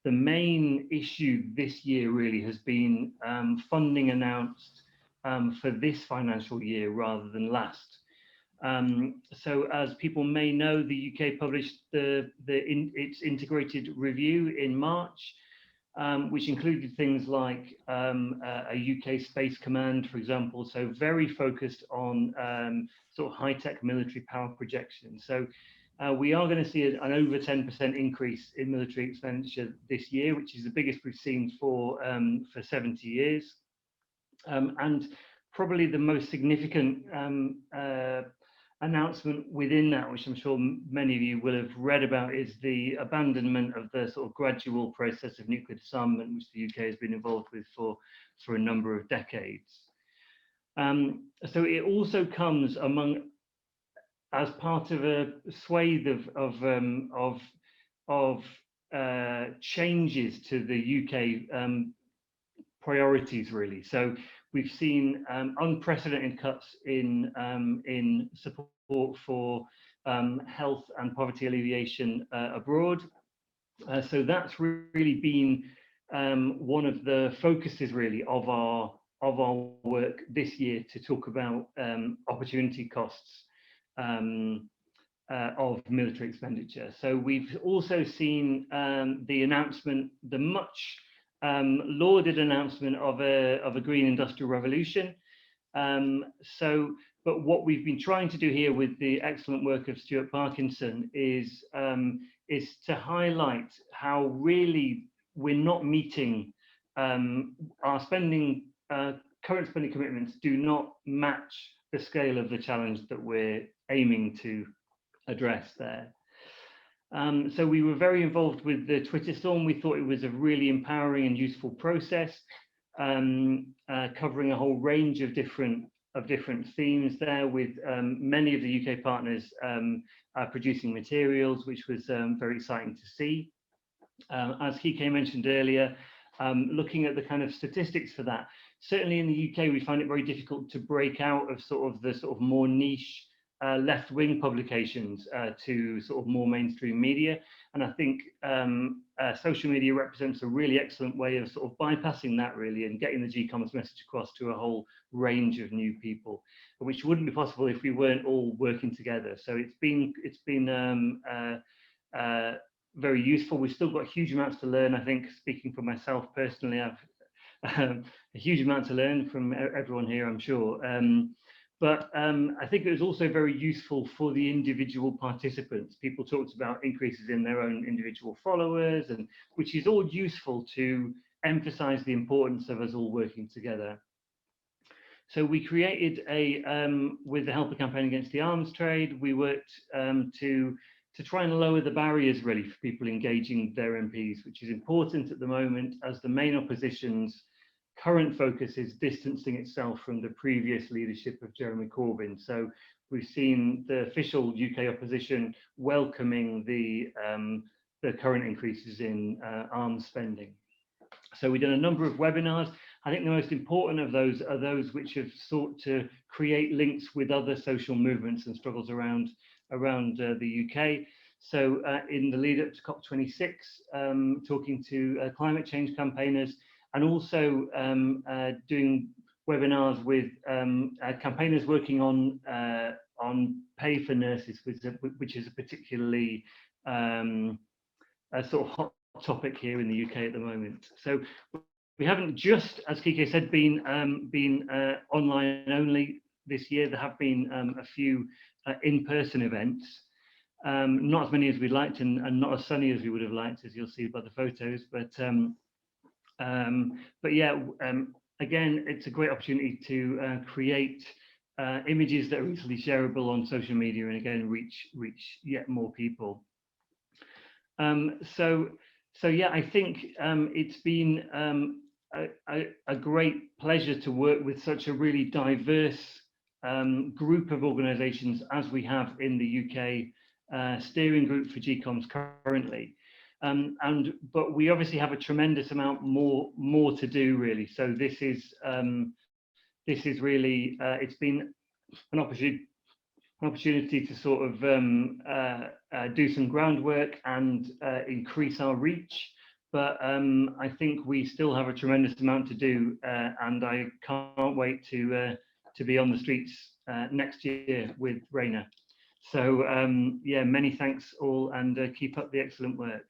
the main issue this year really has been funding announced for this financial year rather than last. So as people may know, the UK published its integrated review in March, which included things like a UK Space Command, for example, so very focused on sort of high-tech military power projection. So we are going to see an over 10% increase in military expenditure this year, which is the biggest we've seen for 70 years. And probably the most significant announcement within that, which I'm sure many of you will have read about, is the abandonment of the sort of gradual process of nuclear disarmament, which the UK has been involved with for a number of decades. So it also comes as part of a swathe of changes to the UK priorities, really. So we've seen unprecedented cuts in support for health and poverty alleviation abroad. So that's really been one of the focuses, really, of our work this year, to talk about opportunity costs of military expenditure. So we've also seen the announcement, the much lauded announcement of a green industrial revolution. But what we've been trying to do here with the excellent work of Stuart Parkinson is to highlight how really we're not meeting our spending, current spending commitments do not match the scale of the challenge that we're aiming to address there. So we were very involved with the Twitter storm. We thought it was a really empowering and useful process, covering a whole range of different themes there, with many of the UK partners producing materials, which was very exciting to see. As Kike mentioned earlier, looking at the kind of statistics for that, certainly in the UK, we find it very difficult to break out of the more niche left-wing publications to sort of more mainstream media. And I think social media represents a really excellent way of sort of bypassing that, really, and getting the GCOMS message across to a whole range of new people, which wouldn't be possible if we weren't all working together. So it's been very useful. We've still got huge amounts to learn. I think, speaking for myself personally, I've a huge amount to learn from everyone here, I'm sure. But I think it was also very useful for the individual participants. People talked about increases in their own individual followers, and which is all useful to emphasize the importance of us all working together. So we created with the help of Campaign Against the Arms Trade, we worked to try and lower the barriers really for people engaging their MPs, which is important at the moment as the main opposition's current focus is distancing itself from the previous leadership of Jeremy Corbyn. So we've seen the official UK opposition welcoming the current increases in arms spending. So we've done a number of webinars. I think the most important of those are those which have sought to create links with other social movements and struggles around the UK. So in the lead up to COP26, talking to climate change campaigners, and also doing webinars with campaigners working on pay for nurses, which is a particularly a sort of hot topic here in the UK at the moment. So we haven't just, as Kike said, been online only this year. There have been a few in-person events, not as many as we'd liked, and not as sunny as we would have liked, as you'll see by the photos. But yeah, again, it's a great opportunity to create images that are easily shareable on social media, and again, reach yet more people. So yeah, I think it's been a great pleasure to work with such a really diverse group of organisations as we have in the UK steering group for GCOMS currently. But we obviously have a tremendous amount more to do, really. So this is really it's been an opportunity to sort of do some groundwork and increase our reach. But I think we still have a tremendous amount to do, and I can't wait to be on the streets next year with Reiner. So yeah, many thanks all, and keep up the excellent work.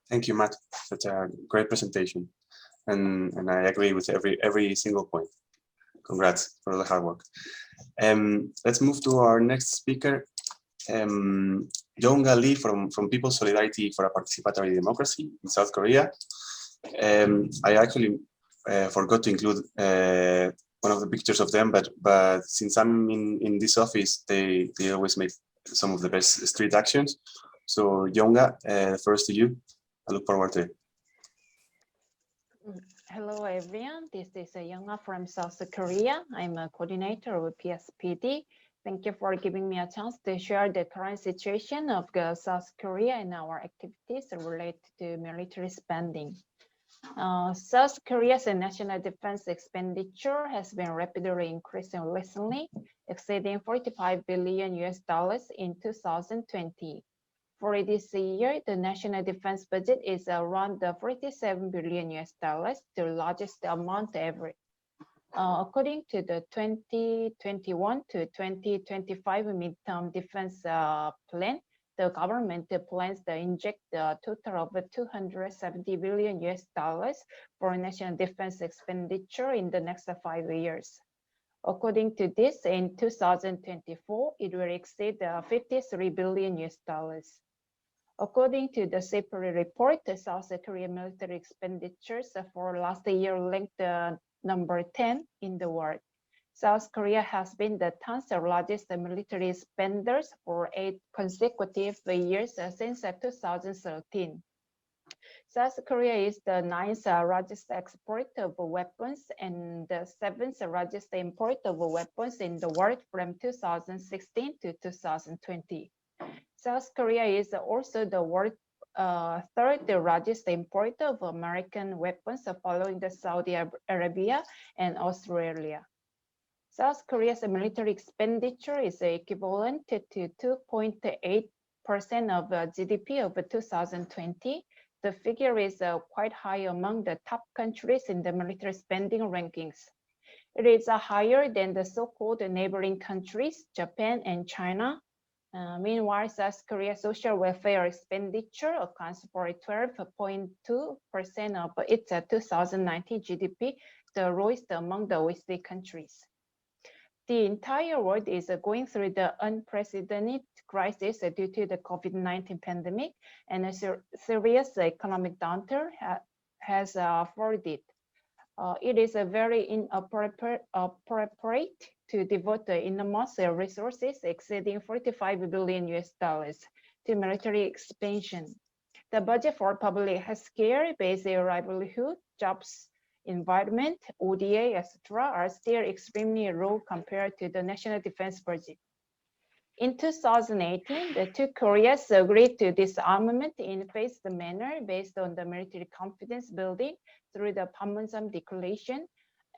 Thank you, Matt. Such a great presentation, and I agree with every single point. Congrats for all the hard work. Let's move to our next speaker, Yonga Lee from People's Solidarity for a Participatory Democracy in South Korea. I actually forgot to include one of the pictures of them, but since I'm in this office, they always make some of the best street actions. So Yonga, first to you. I look forward to it. Hello, everyone. This is Yonga from South Korea. I'm a coordinator of PSPD. Thank you for giving me a chance to share the current situation of South Korea and our activities related to military spending. South Korea's national defense expenditure has been rapidly increasing recently, exceeding $45 billion in 2020. For this year, the national defense budget is around $47 billion, the largest amount ever. According to the 2021 to 2025 midterm defense plan, the government plans to inject a total of $270 billion for national defense expenditure in the next 5 years. According to this, in 2024, it will exceed $53 billion. According to the separate report, the South Korean military expenditures for last year ranked number 10 in the world. South Korea has been the 10th largest military spenders for 8 consecutive years since 2013. South Korea is the 9th largest exporter of weapons and the 7th largest importer of weapons in the world from 2016 to 2020. South Korea is also the world's third largest importer of American weapons, following the Saudi Arabia and Australia. South Korea's military expenditure is equivalent to 2.8% of GDP of 2020. The figure is quite high among the top countries in the military spending rankings. It is higher than the so-called neighboring countries, Japan and China. Meanwhile, South Korea's social welfare expenditure accounts for 12.2% of its 2019 GDP, the lowest among the OECD countries. The entire world is going through the unprecedented crisis due to the COVID-19 pandemic, and a serious economic downturn has followed it. It is very inappropriate to devote the enormous resources exceeding $45 billion to military expansion. The budget for public healthcare, basic livelihood, jobs, environment, ODA, etc., are still extremely low compared to the national defense budget. In 2018, the two Koreas agreed to disarmament in a phased manner based on the military confidence building through the Panmunjom Declaration,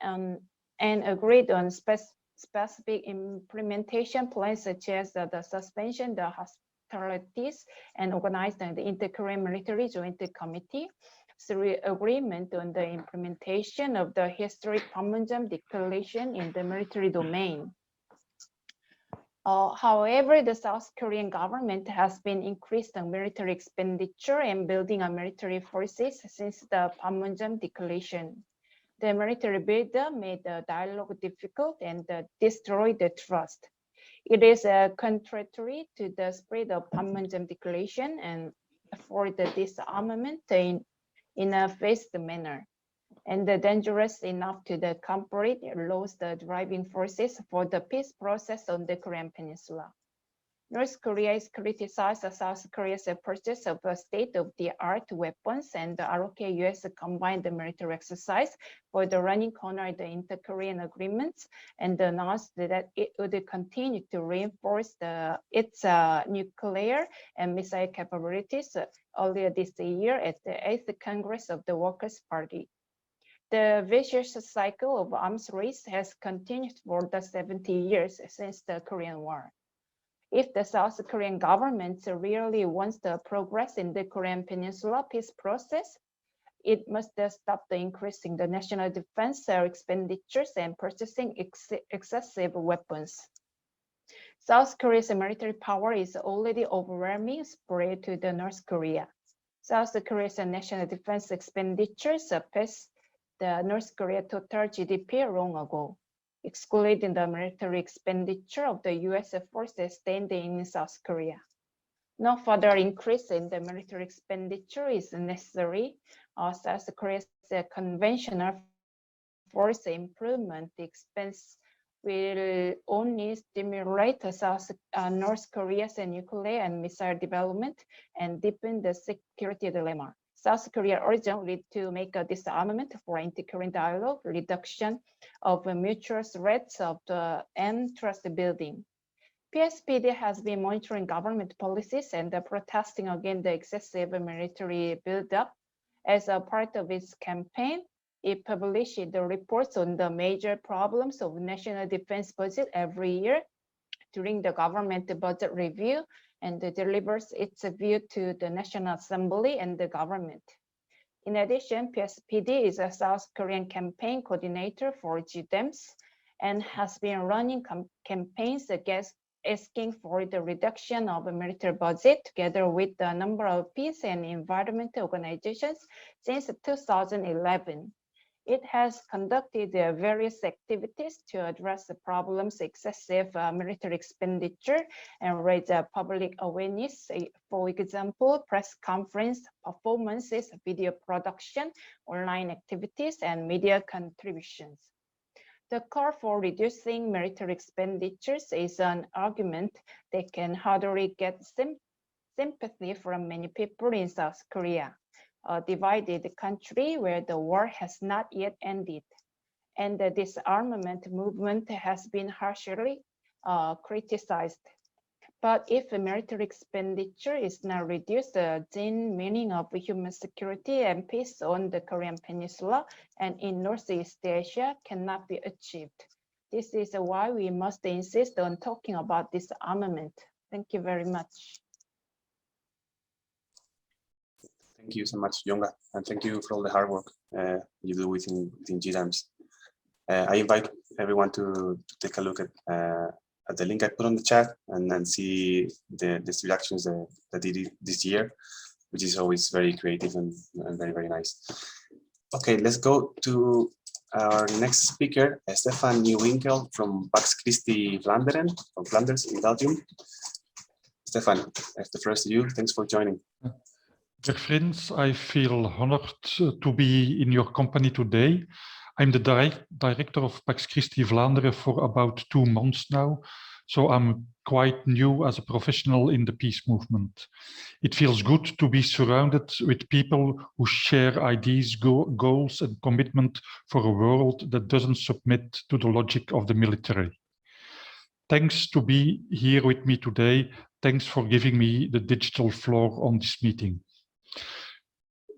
and agreed on specific implementation plans such as the suspension, the hostilities, and organizing the Inter-Korean Military Joint Committee through agreement on the implementation of the historic Panmunjom Declaration in the military domain. However, the South Korean government has been increasing military expenditure and building a military forces since the Panmunjom Declaration. The military buildup made the dialogue difficult and destroyed the trust. It is contrary to the spirit of Panmunjom Declaration and for the disarmament in a phased manner, and dangerous enough to the completely lose the driving forces for the peace process on the Korean Peninsula. North Korea is criticized as South Korea's purchase of state-of-the-art weapons and the ROK-US combined military exercise for the running corner of the inter-Korean agreements, and announced that it would continue to reinforce its nuclear and missile capabilities earlier this year at the 8th Congress of the Workers' Party. The vicious cycle of arms race has continued for the 70 years since the Korean War. If the South Korean government really wants the progress in the Korean Peninsula peace process, it must stop the increasing the national defense expenditures and purchasing excessive weapons. South Korea's military power is already overwhelming spread to the North Korea. South Korea's national defense expenditures surpassed the North Korea total GDP long ago, excluding the military expenditure of the US forces standing in South Korea. No further increase in the military expenditure is necessary. South Korea's conventional force improvement expense will only stimulate North Korea's nuclear and missile development and deepen the security dilemma. South Korea urgently to make a disarmament for inter-Korean dialogue, reduction of mutual threats and trust building. PSPD has been monitoring government policies and protesting against the excessive military buildup. As a part of its campaign, it published the reports on the major problems of national defense budget every year during the government budget review, and delivers its view to the National Assembly and the government. In addition, PSPD is a South Korean campaign coordinator for GCOMS and has been running campaigns asking for the reduction of a military budget together with a number of peace and environmental organizations since 2011. It has conducted various activities to address the problems excessive military expenditure and raise public awareness. For example, press conference, performances, video production, online activities, and media contributions. The call for reducing military expenditures is an argument that can hardly get sympathy from many people in South Korea, a divided country where the war has not yet ended, and the disarmament movement has been harshly criticized. But if military expenditure is not reduced, the then meaning of human security and peace on the Korean Peninsula and in Northeast Asia cannot be achieved. This is why we must insist on talking about disarmament. Thank you very much. Thank you so much, Yonga, and thank you for all the hard work you do within GCOMS. I invite everyone to take a look at at the link I put on the chat and see these reactions that they did this year, which is always very creative and very, very nice. Okay, let's go to our next speaker, Stefan Nieuwinkel from Pax Christi Vlaanderen, from Flanders in Belgium. Stefan, I have the first to you. Thanks for joining. Dear friends, I feel honored to be in your company today. I'm the director of Pax Christi Vlaanderen for about 2 months now, so I'm quite new as a professional in the peace movement. It feels good to be surrounded with people who share ideas, goals and commitment for a world that doesn't submit to the logic of the military. Thanks to be here with me today. Thanks for giving me the digital floor on this meeting.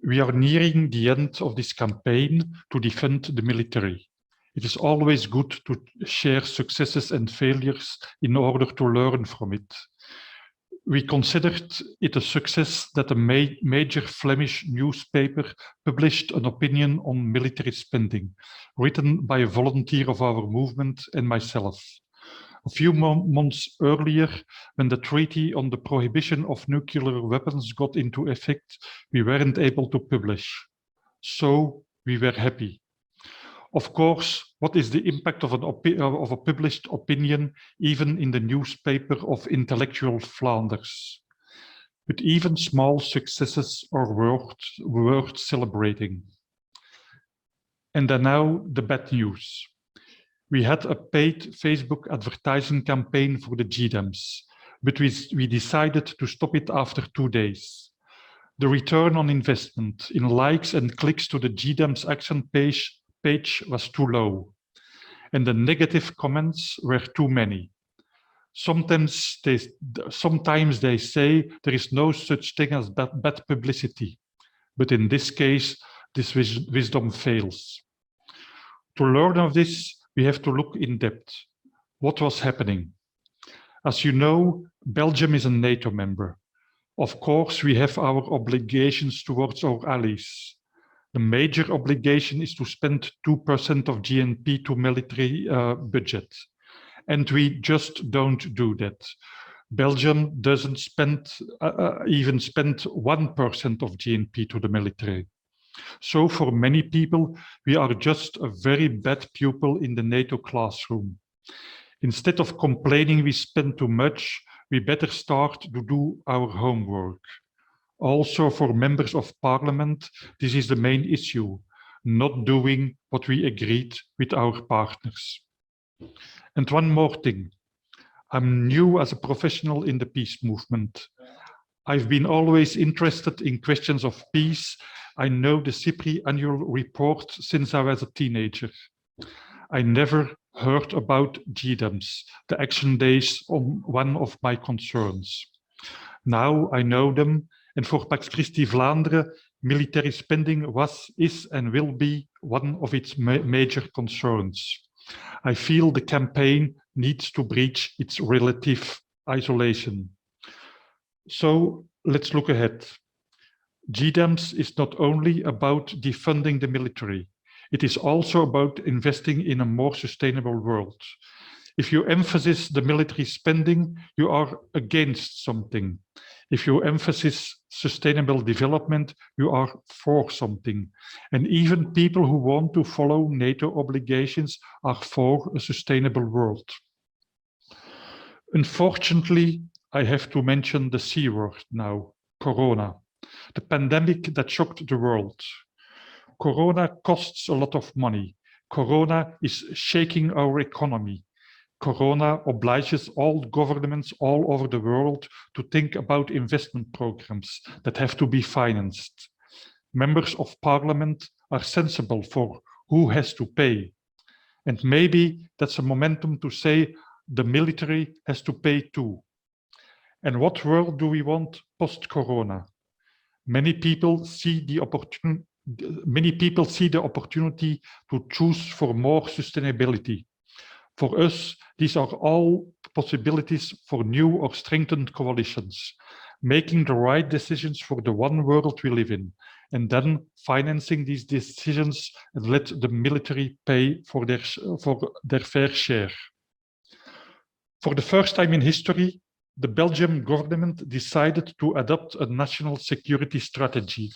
We are nearing the end of this campaign to defend the military. It is always good to share successes and failures in order to learn from it. We considered it a success that a major Flemish newspaper published an opinion on military spending, written by a volunteer of our movement and myself. A few months earlier, when the Treaty on the Prohibition of Nuclear Weapons got into effect, we weren't able to publish. So we were happy. Of course, what is the impact of a published opinion, even in the newspaper of intellectual Flanders? But even small successes are worth celebrating. And then now the bad news. We had a paid Facebook advertising campaign for the GCOMS, but we decided to stop it after 2 days. The return on investment in likes and clicks to the GCOMS action page was too low, and the negative comments were too many. Sometimes they say there is no such thing as bad publicity, but in this case, this wisdom fails. To learn of this, we have to look in depth. What was happening? As you know, Belgium is a NATO member. Of course, we have our obligations towards our allies. The major obligation is to spend 2% of GNP to military budget. And we just don't do that. Belgium doesn't even spend 1% of GNP to the military. So for many people, we are just a very bad pupil in the NATO classroom. Instead of complaining we spend too much, we better start to do our homework. Also for members of parliament, this is the main issue, not doing what we agreed with our partners. And one more thing, I'm new as a professional in the peace movement. I've been always interested in questions of peace. I know the CIPRI annual report since I was a teenager. I never heard about GCOMS, the action days, on one of my concerns. Now I know them, and for Pax Christi Vlaanderen, military spending was, is and will be one of its major concerns. I feel the campaign needs to breach its relative isolation. So let's look ahead. GCOMS is not only about defunding the military, it is also about investing in a more sustainable world. If you emphasize the military spending, you are against something. If you emphasize sustainable development, you are for something. And even people who want to follow NATO obligations are for a sustainable world. Unfortunately, I have to mention the C word now, Corona, the pandemic that shocked the world. Corona costs a lot of money. Corona is shaking our economy. Corona obliges all governments all over the world to think about investment programs that have to be financed. Members of parliament are sensible for who has to pay. And maybe that's a momentum to say the military has to pay too. And what world do we want post-corona? Many people see the opportunity to choose for more sustainability. For us, these are all possibilities for new or strengthened coalitions, making the right decisions for the one world we live in, and then financing these decisions and let the military pay for their fair share. For the first time in history, the Belgian government decided to adopt a national security strategy.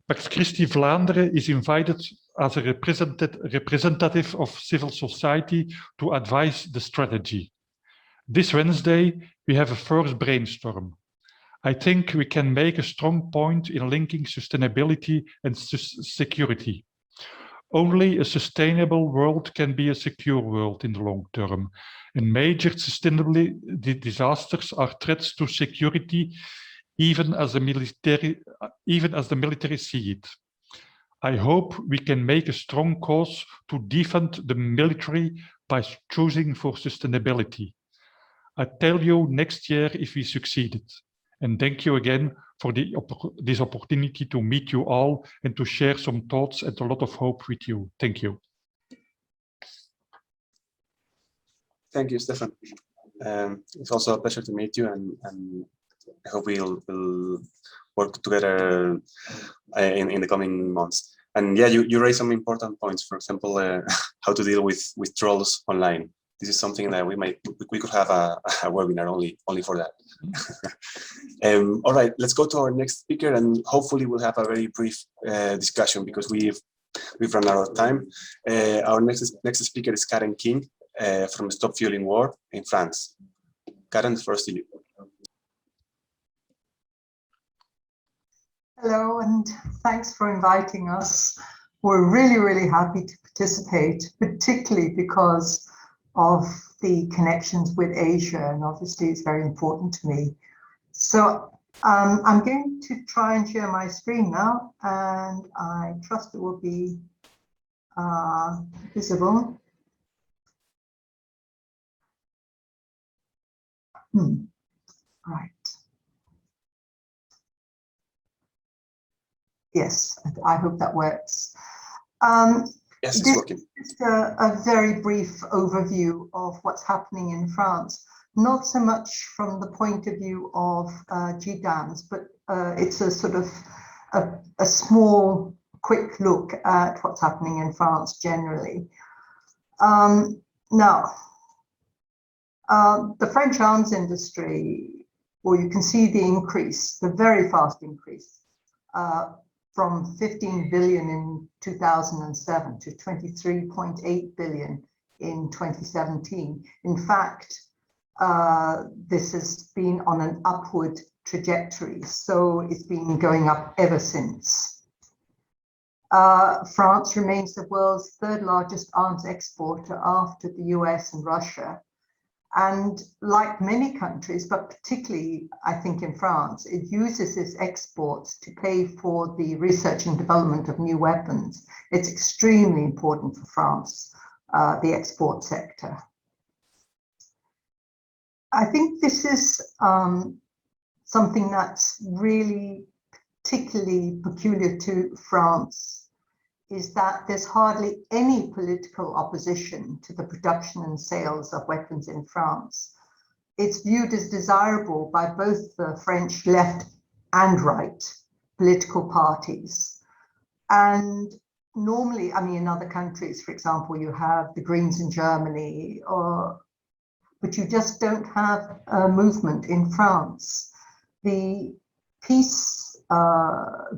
Pax Christi Vlaanderen is invited as a representative of civil society to advise the strategy. This Wednesday, we have a first brainstorm. I think we can make a strong point in linking sustainability and security. Only a sustainable world can be a secure world in the long term. And major sustainability disasters are threats to security, even as the military see it. I hope we can make a strong cause to defend the military by choosing for sustainability. I tell you next year if we succeeded. And thank you again for this opportunity to meet you all and to share some thoughts and a lot of hope with you. Thank you. Thank you, Stefan. It's also a pleasure to meet you, and I hope we'll work together in the coming months. And yeah, you raised some important points. For example, how to deal with trolls online. This is something that we could have a webinar only for that. All right, let's go to our next speaker, and hopefully we'll have a very brief discussion because we've run out of time. Our next speaker is Karen King from Stop Fueling War in France. Karen, first to you. Hello, and thanks for inviting us. We're really, really happy to participate, particularly because of the connections with Asia, and obviously it's very important to me. So I'm going to try and share my screen now, and I trust it will be visible. Right. Yes, I hope that works. Yes, it's working. Just a very brief overview of what's happening in France. Not so much from the point of view of GCOMS, but it's a sort of a small, quick look at what's happening in France generally. Now, the French arms industry, well, you can see the increase, the very fast increase. From 15 billion in 2007 to 23.8 billion in 2017. In fact, this has been on an upward trajectory, so it's been going up ever since. France remains the world's third largest arms exporter after the US and Russia. And like many countries, but particularly, I think, in France, it uses its exports to pay for the research and development of new weapons. It's extremely important for France, the export sector. I think this is something that's really particularly peculiar to France, is that there's hardly any political opposition to the production and sales of weapons in France. It's viewed as desirable by both the French left and right political parties. And normally, I mean, in other countries, for example, you have the Greens in Germany, but you just don't have a movement in France. The peace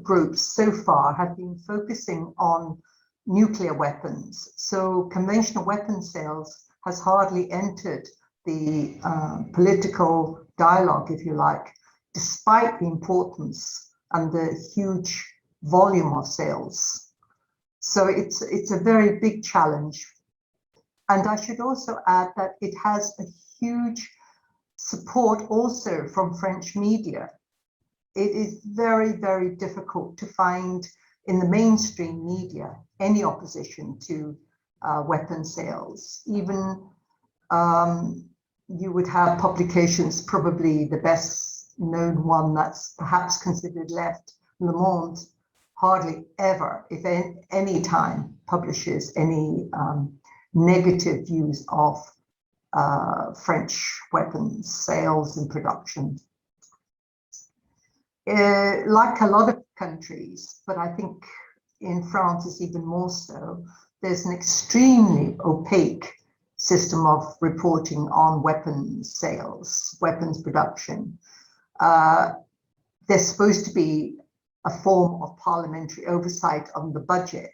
groups so far have been focusing on nuclear weapons. So conventional weapon sales has hardly entered the political dialogue, if you like, despite the importance and the huge volume of sales. So it's a very big challenge. And I should also add that it has a huge support also from French media. It is very, very difficult to find in the mainstream media any opposition to weapon sales. Even you would have publications, probably the best known one that's perhaps considered left, Le Monde, hardly ever, if any time, publishes any negative views of French weapons sales and production. Like a lot of countries, but I think in France it's even more so, there's an extremely opaque system of reporting on weapons sales, weapons production. There's supposed to be a form of parliamentary oversight on the budget,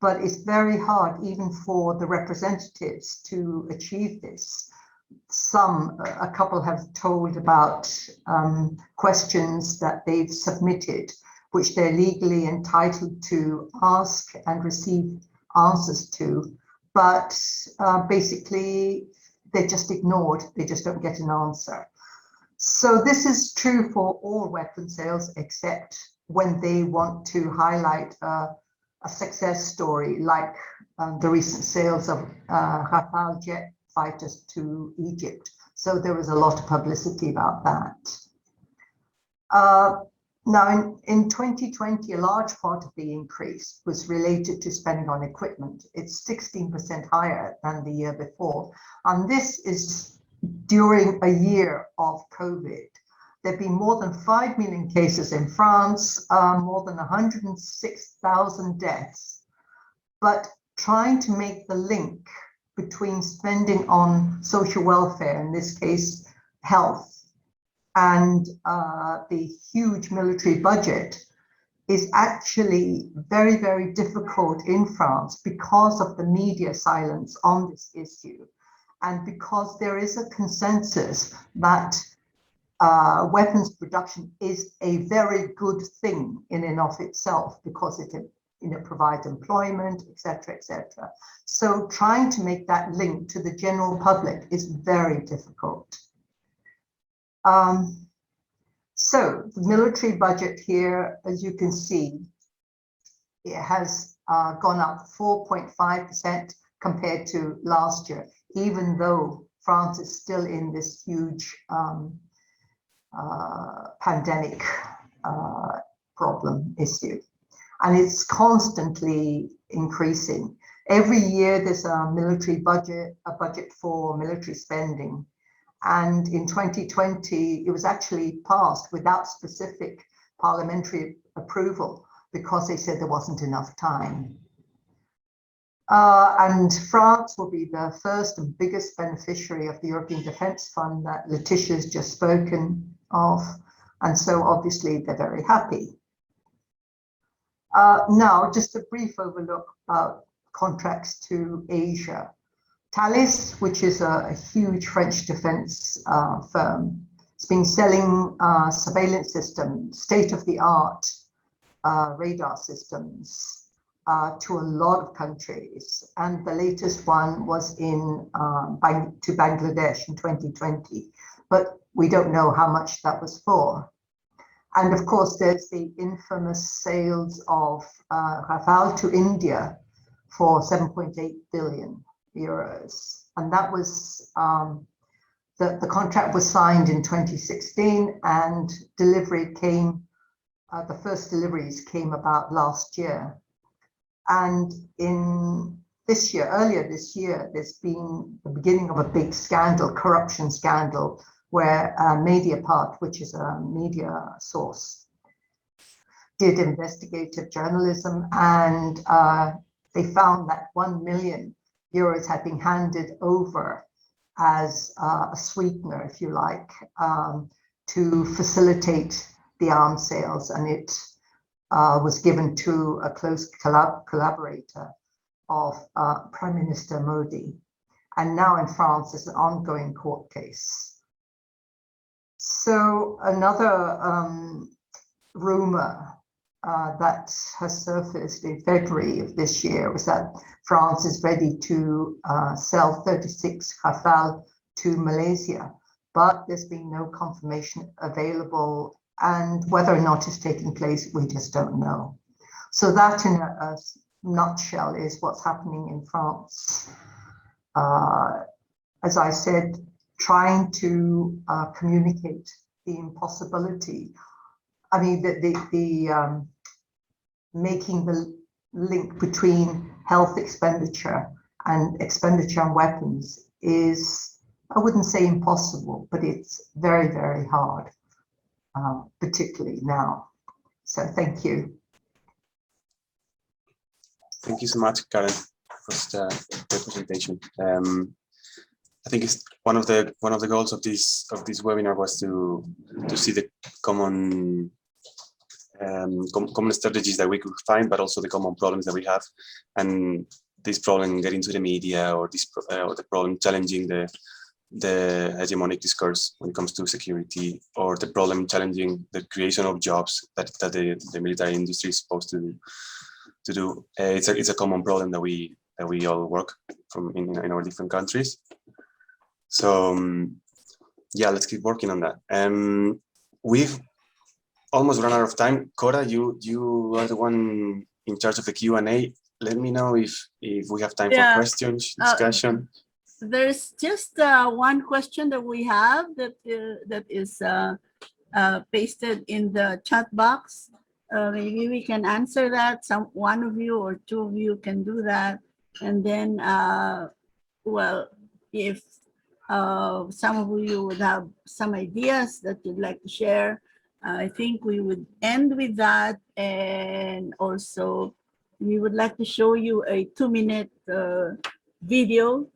but it's very hard even for the representatives to achieve this. A couple have told about questions that they've submitted, which they're legally entitled to ask and receive answers to, but basically they're just ignored. They just don't get an answer. So this is true for all weapon sales, except when they want to highlight a success story, like the recent sales of Rafale jet fighters to Egypt. So there was a lot of publicity about that. Now, in 2020, a large part of the increase was related to spending on equipment. It's 16% higher than the year before. And this is during a year of COVID. There have been more than 5 million cases in France, more than 106,000 deaths. But trying to make the link between spending on social welfare, in this case, health, and the huge military budget is actually very, very difficult in France because of the media silence on this issue. And because there is a consensus that weapons production is a very good thing in and of itself, because it provides employment, etc., etc. So trying to make that link to the general public is very difficult. So the military budget here, as you can see, it has gone up 4.5% compared to last year, even though France is still in this huge pandemic problem issue. And it's constantly increasing. Every year there's a military budget, a budget for military spending. And in 2020, it was actually passed without specific parliamentary approval because they said there wasn't enough time. And France will be the first and biggest beneficiary of the European Defence Fund that Letitia's just spoken of. And so obviously they're very happy. Now, just a brief overlook about contracts to Asia. Thales, which is a huge French defense firm, has been selling surveillance systems, state-of-the-art radar systems to a lot of countries. And the latest one was to Bangladesh in 2020, but we don't know how much that was for. And of course, there's the infamous sales of Rafale to India for 7.8 billion euros. And that was, the contract was signed in 2016 and delivery came, the first deliveries came about last year. And in this year, earlier this year, there's been the beginning of a big scandal, corruption scandal, where Mediapart, which is a media source, did investigative journalism, and they found that 1 million euros had been handed over as a sweetener, if you like, to facilitate the arms sales, and it was given to a close collaborator of Prime Minister Modi. And now in France, there's an ongoing court case. So another rumor that has surfaced in February of this year was that France is ready to sell 36 Rafale to Malaysia, but there's been no confirmation available, and whether or not it's taking place, we just don't know. So that in a nutshell is what's happening in France. As I said, trying to communicate the impossibility. I mean, the making the link between health expenditure and expenditure on weapons is, I wouldn't say impossible, but it's very, very hard, particularly now. So thank you. Thank you so much, Karen, for the presentation. I think it's one of the goals of this webinar was to see the common common strategies that we could find, but also the common problems that we have, and this problem getting to the media, or this or the problem challenging the hegemonic discourse when it comes to security, or the problem challenging the creation of jobs that the military industry is supposed to do. It's a common problem that we all work from in our different countries. So yeah, let's keep working on that. We've almost run out of time. Cora, you are the one in charge of the Q&A. Let me know if we have time for questions, discussion. There's just one question that we have that is pasted in the chat box. Maybe we can answer that. One of you or two of you can do that. And then, well, if some of you would have some ideas that you'd like to share, I think we would end with that. And also, we would like to show you a 2-minute video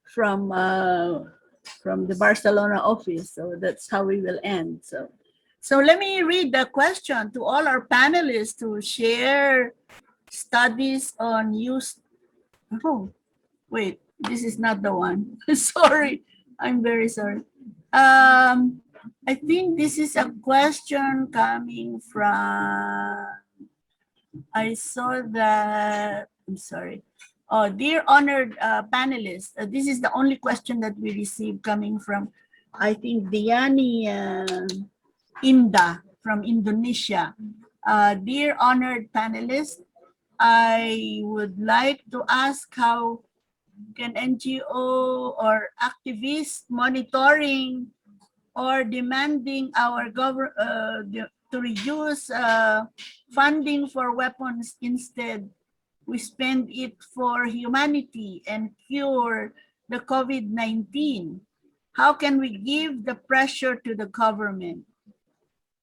from the Barcelona office. So that's how we will end. So let me read the question to all our panelists to share studies on use. Oh, wait, this is not the one. Sorry, I'm very sorry. I think this is a question coming from, I saw that, I'm sorry. Oh, dear honored panelists, this is the only question that we received coming from, I think, Diani Inda from Indonesia. Dear honored panelists, I would like to ask how can NGO or activists monitoring or demanding our government to reduce funding for weapons, instead we spend it for humanity and cure the COVID-19. How can we give the pressure to the government?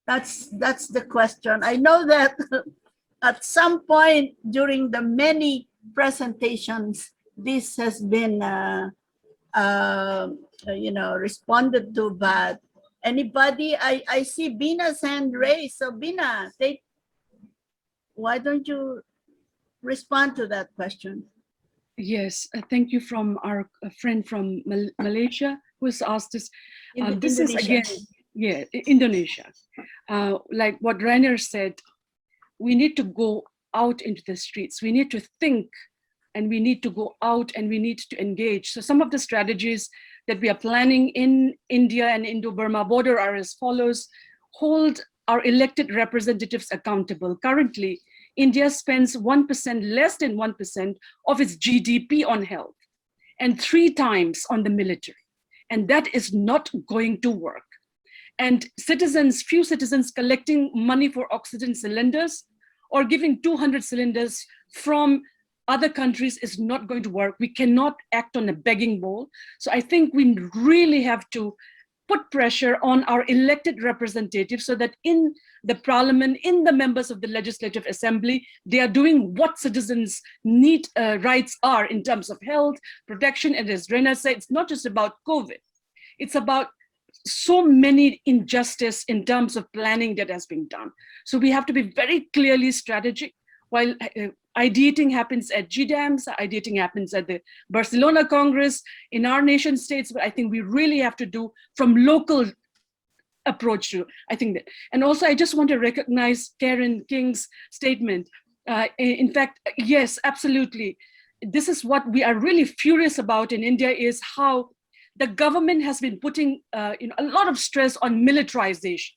That's the question. I know that at some point during the many presentations, this has been responded to, but anybody, I see Bina's hand raised. So Bina, why don't you respond to that question? Yes, thank you from our friend from Malaysia who has asked this. This is again, yeah, Indonesia. Like what Reiner said, we need to go out into the streets. We need to think, and we need to go out, and we need to engage. So some of the strategies that we are planning in India and Indo-Burma border are as follows: hold our elected representatives accountable. Currently, India spends 1%, less than 1% of its GDP on health, and 3 times on the military. And that is not going to work. And few citizens collecting money for oxygen cylinders or giving 200 cylinders from other countries is not going to work. We cannot act on a begging bowl. So I think we really have to put pressure on our elected representatives so that in the parliament, in the members of the legislative assembly, they are doing what citizens' need rights are in terms of health, protection. And as Reiner said, it's not just about COVID. It's about so many injustice in terms of planning that has been done. So we have to be very clearly strategic. While ideating happens at GCOMS, ideating happens at the Barcelona Congress, in our nation states, but I think we really have to do from local approach to, I think that. And also I just want to recognize Karen King's statement. In fact, yes, absolutely. This is what we are really furious about in India, is how the government has been putting a lot of stress on militarization.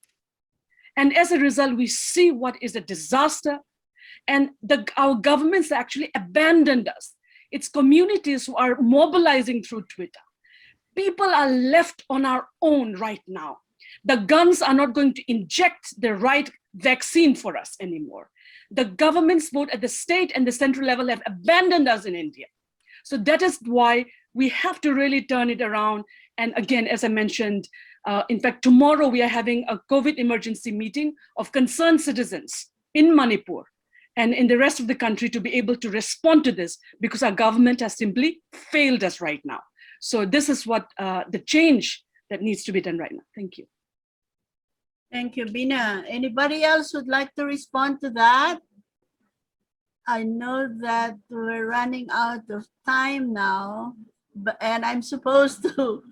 And as a result, we see what is a disaster. And our governments actually abandoned us. It's communities who are mobilizing through Twitter. People are left on our own right now. The guns are not going to inject the right vaccine for us anymore. The governments, both at the state and the central level, have abandoned us in India. So that is why we have to really turn it around. And again, as I mentioned, in fact, tomorrow we are having a COVID emergency meeting of concerned citizens in Manipur and in the rest of the country to be able to respond to this, because our government has simply failed us right now. So this is what the change that needs to be done right now. Thank you. Thank you, Bina. Anybody else would like to respond to that? I know that we're running out of time now, and I'm supposed to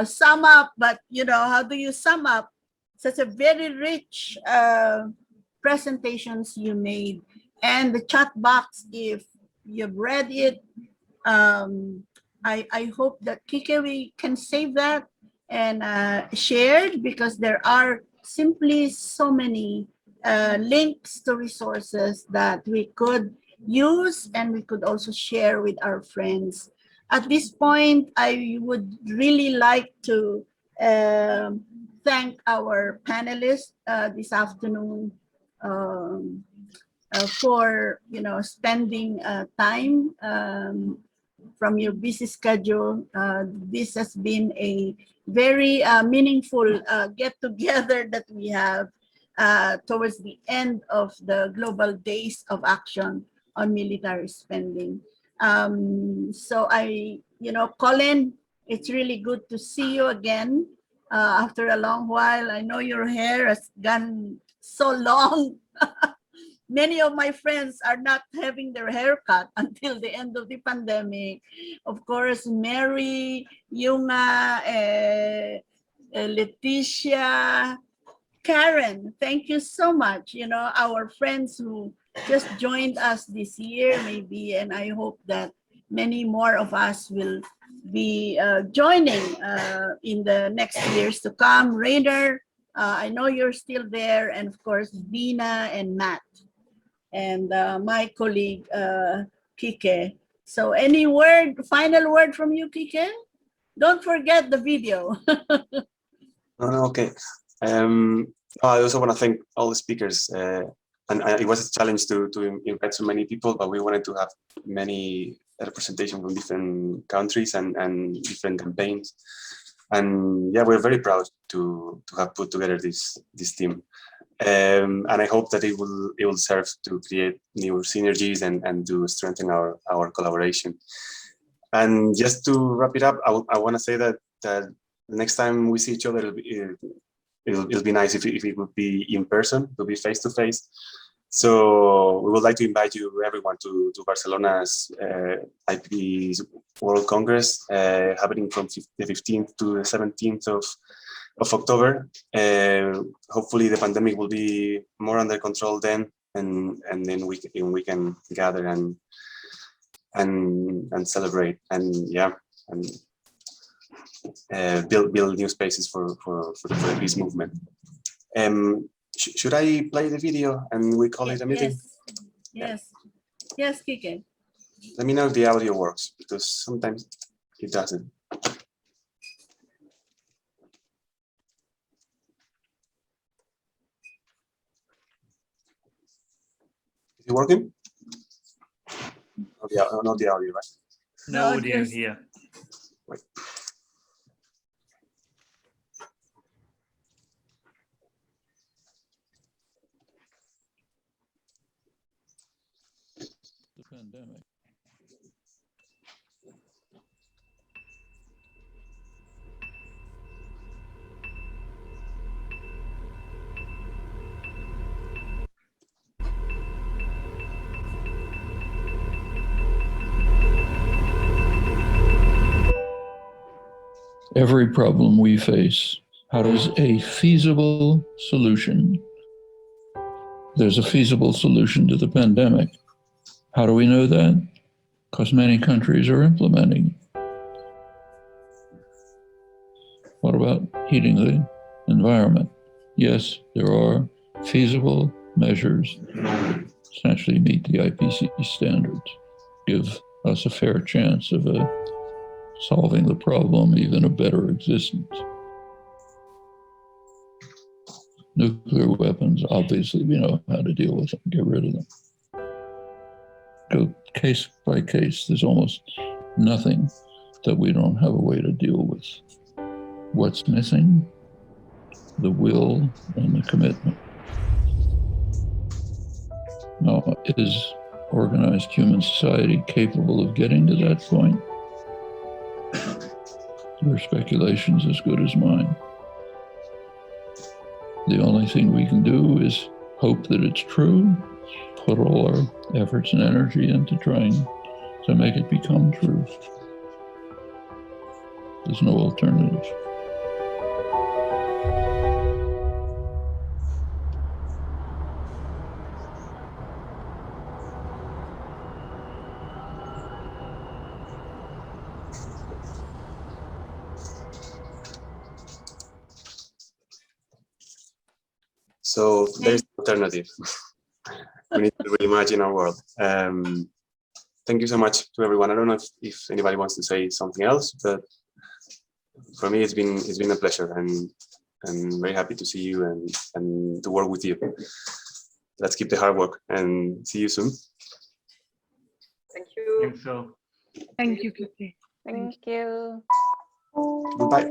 sum up, but how do you sum up such a very rich presentations you made? And the chat box, if you've read it, I hope that Kike, we can save that and shared, because there are simply so many links to resources that we could use and we could also share with our friends. At this point, I would really like to thank our panelists this afternoon for spending time from your busy schedule. This has been a very meaningful get-together that we have towards the end of the Global Days of Action on Military Spending. So Colin, it's really good to see you again after a long while. I know your hair has gone so long. Many of my friends are not having their haircut until the end of the pandemic. Of course, Mary, Yunga, Leticia, Karen, thank you so much. Our friends who just joined us this year, maybe, and I hope that many more of us will be joining in the next years to come. Reiner, I know you're still there, and of course, Bina and Matt, and my colleague, Kike. So any final word from you, Kike? Don't forget the video. Okay. I also want to thank all the speakers. And it was a challenge to invite so many people, but we wanted to have many representation from different countries and different campaigns. And yeah, we're very proud to have put together this team. And I hope that it will serve to create new synergies and to strengthen our collaboration. And just to wrap it up, I want to say that the next time we see each other, it'll be nice if it would be in person, to be face to face. So we would like to invite you, everyone, to Barcelona's IP's World Congress, happening from the 15th to the 17th of October. Hopefully the pandemic will be more under control then, and then we can gather and celebrate, and yeah, and build new spaces for the peace movement. Should I play the video and we call it a meeting? Yes, yes, Kike. Let me know if the audio works, because sometimes it doesn't. Is it working? Not the audio, right? No audio here. Wait. The pandemic. Every problem we face, how does a feasible solution? There's a feasible solution to the pandemic. How do we know that? Because many countries are implementing. What about heating the environment? Yes, there are feasible measures to essentially meet the IPCC standards, give us a fair chance of solving the problem, even a better existence. Nuclear weapons, obviously, we know how to deal with them, get rid of them. Go case by case, there's almost nothing that we don't have a way to deal with. What's missing? The will and the commitment. Now, is organized human society capable of getting to that point? Your speculation's as good as mine. The only thing we can do is hope that it's true, put all our efforts and energy into trying to make it become true. There's no alternative. So there's an alternative. We need to reimagine our world. Thank you so much to everyone. I don't know if anybody wants to say something else, but for me, it's been a pleasure, and I'm very happy to see you and to work with you. Let's keep the hard work and see you soon. Thank you. Thanks, so. Thank you, Kitty. Thank you. Goodbye.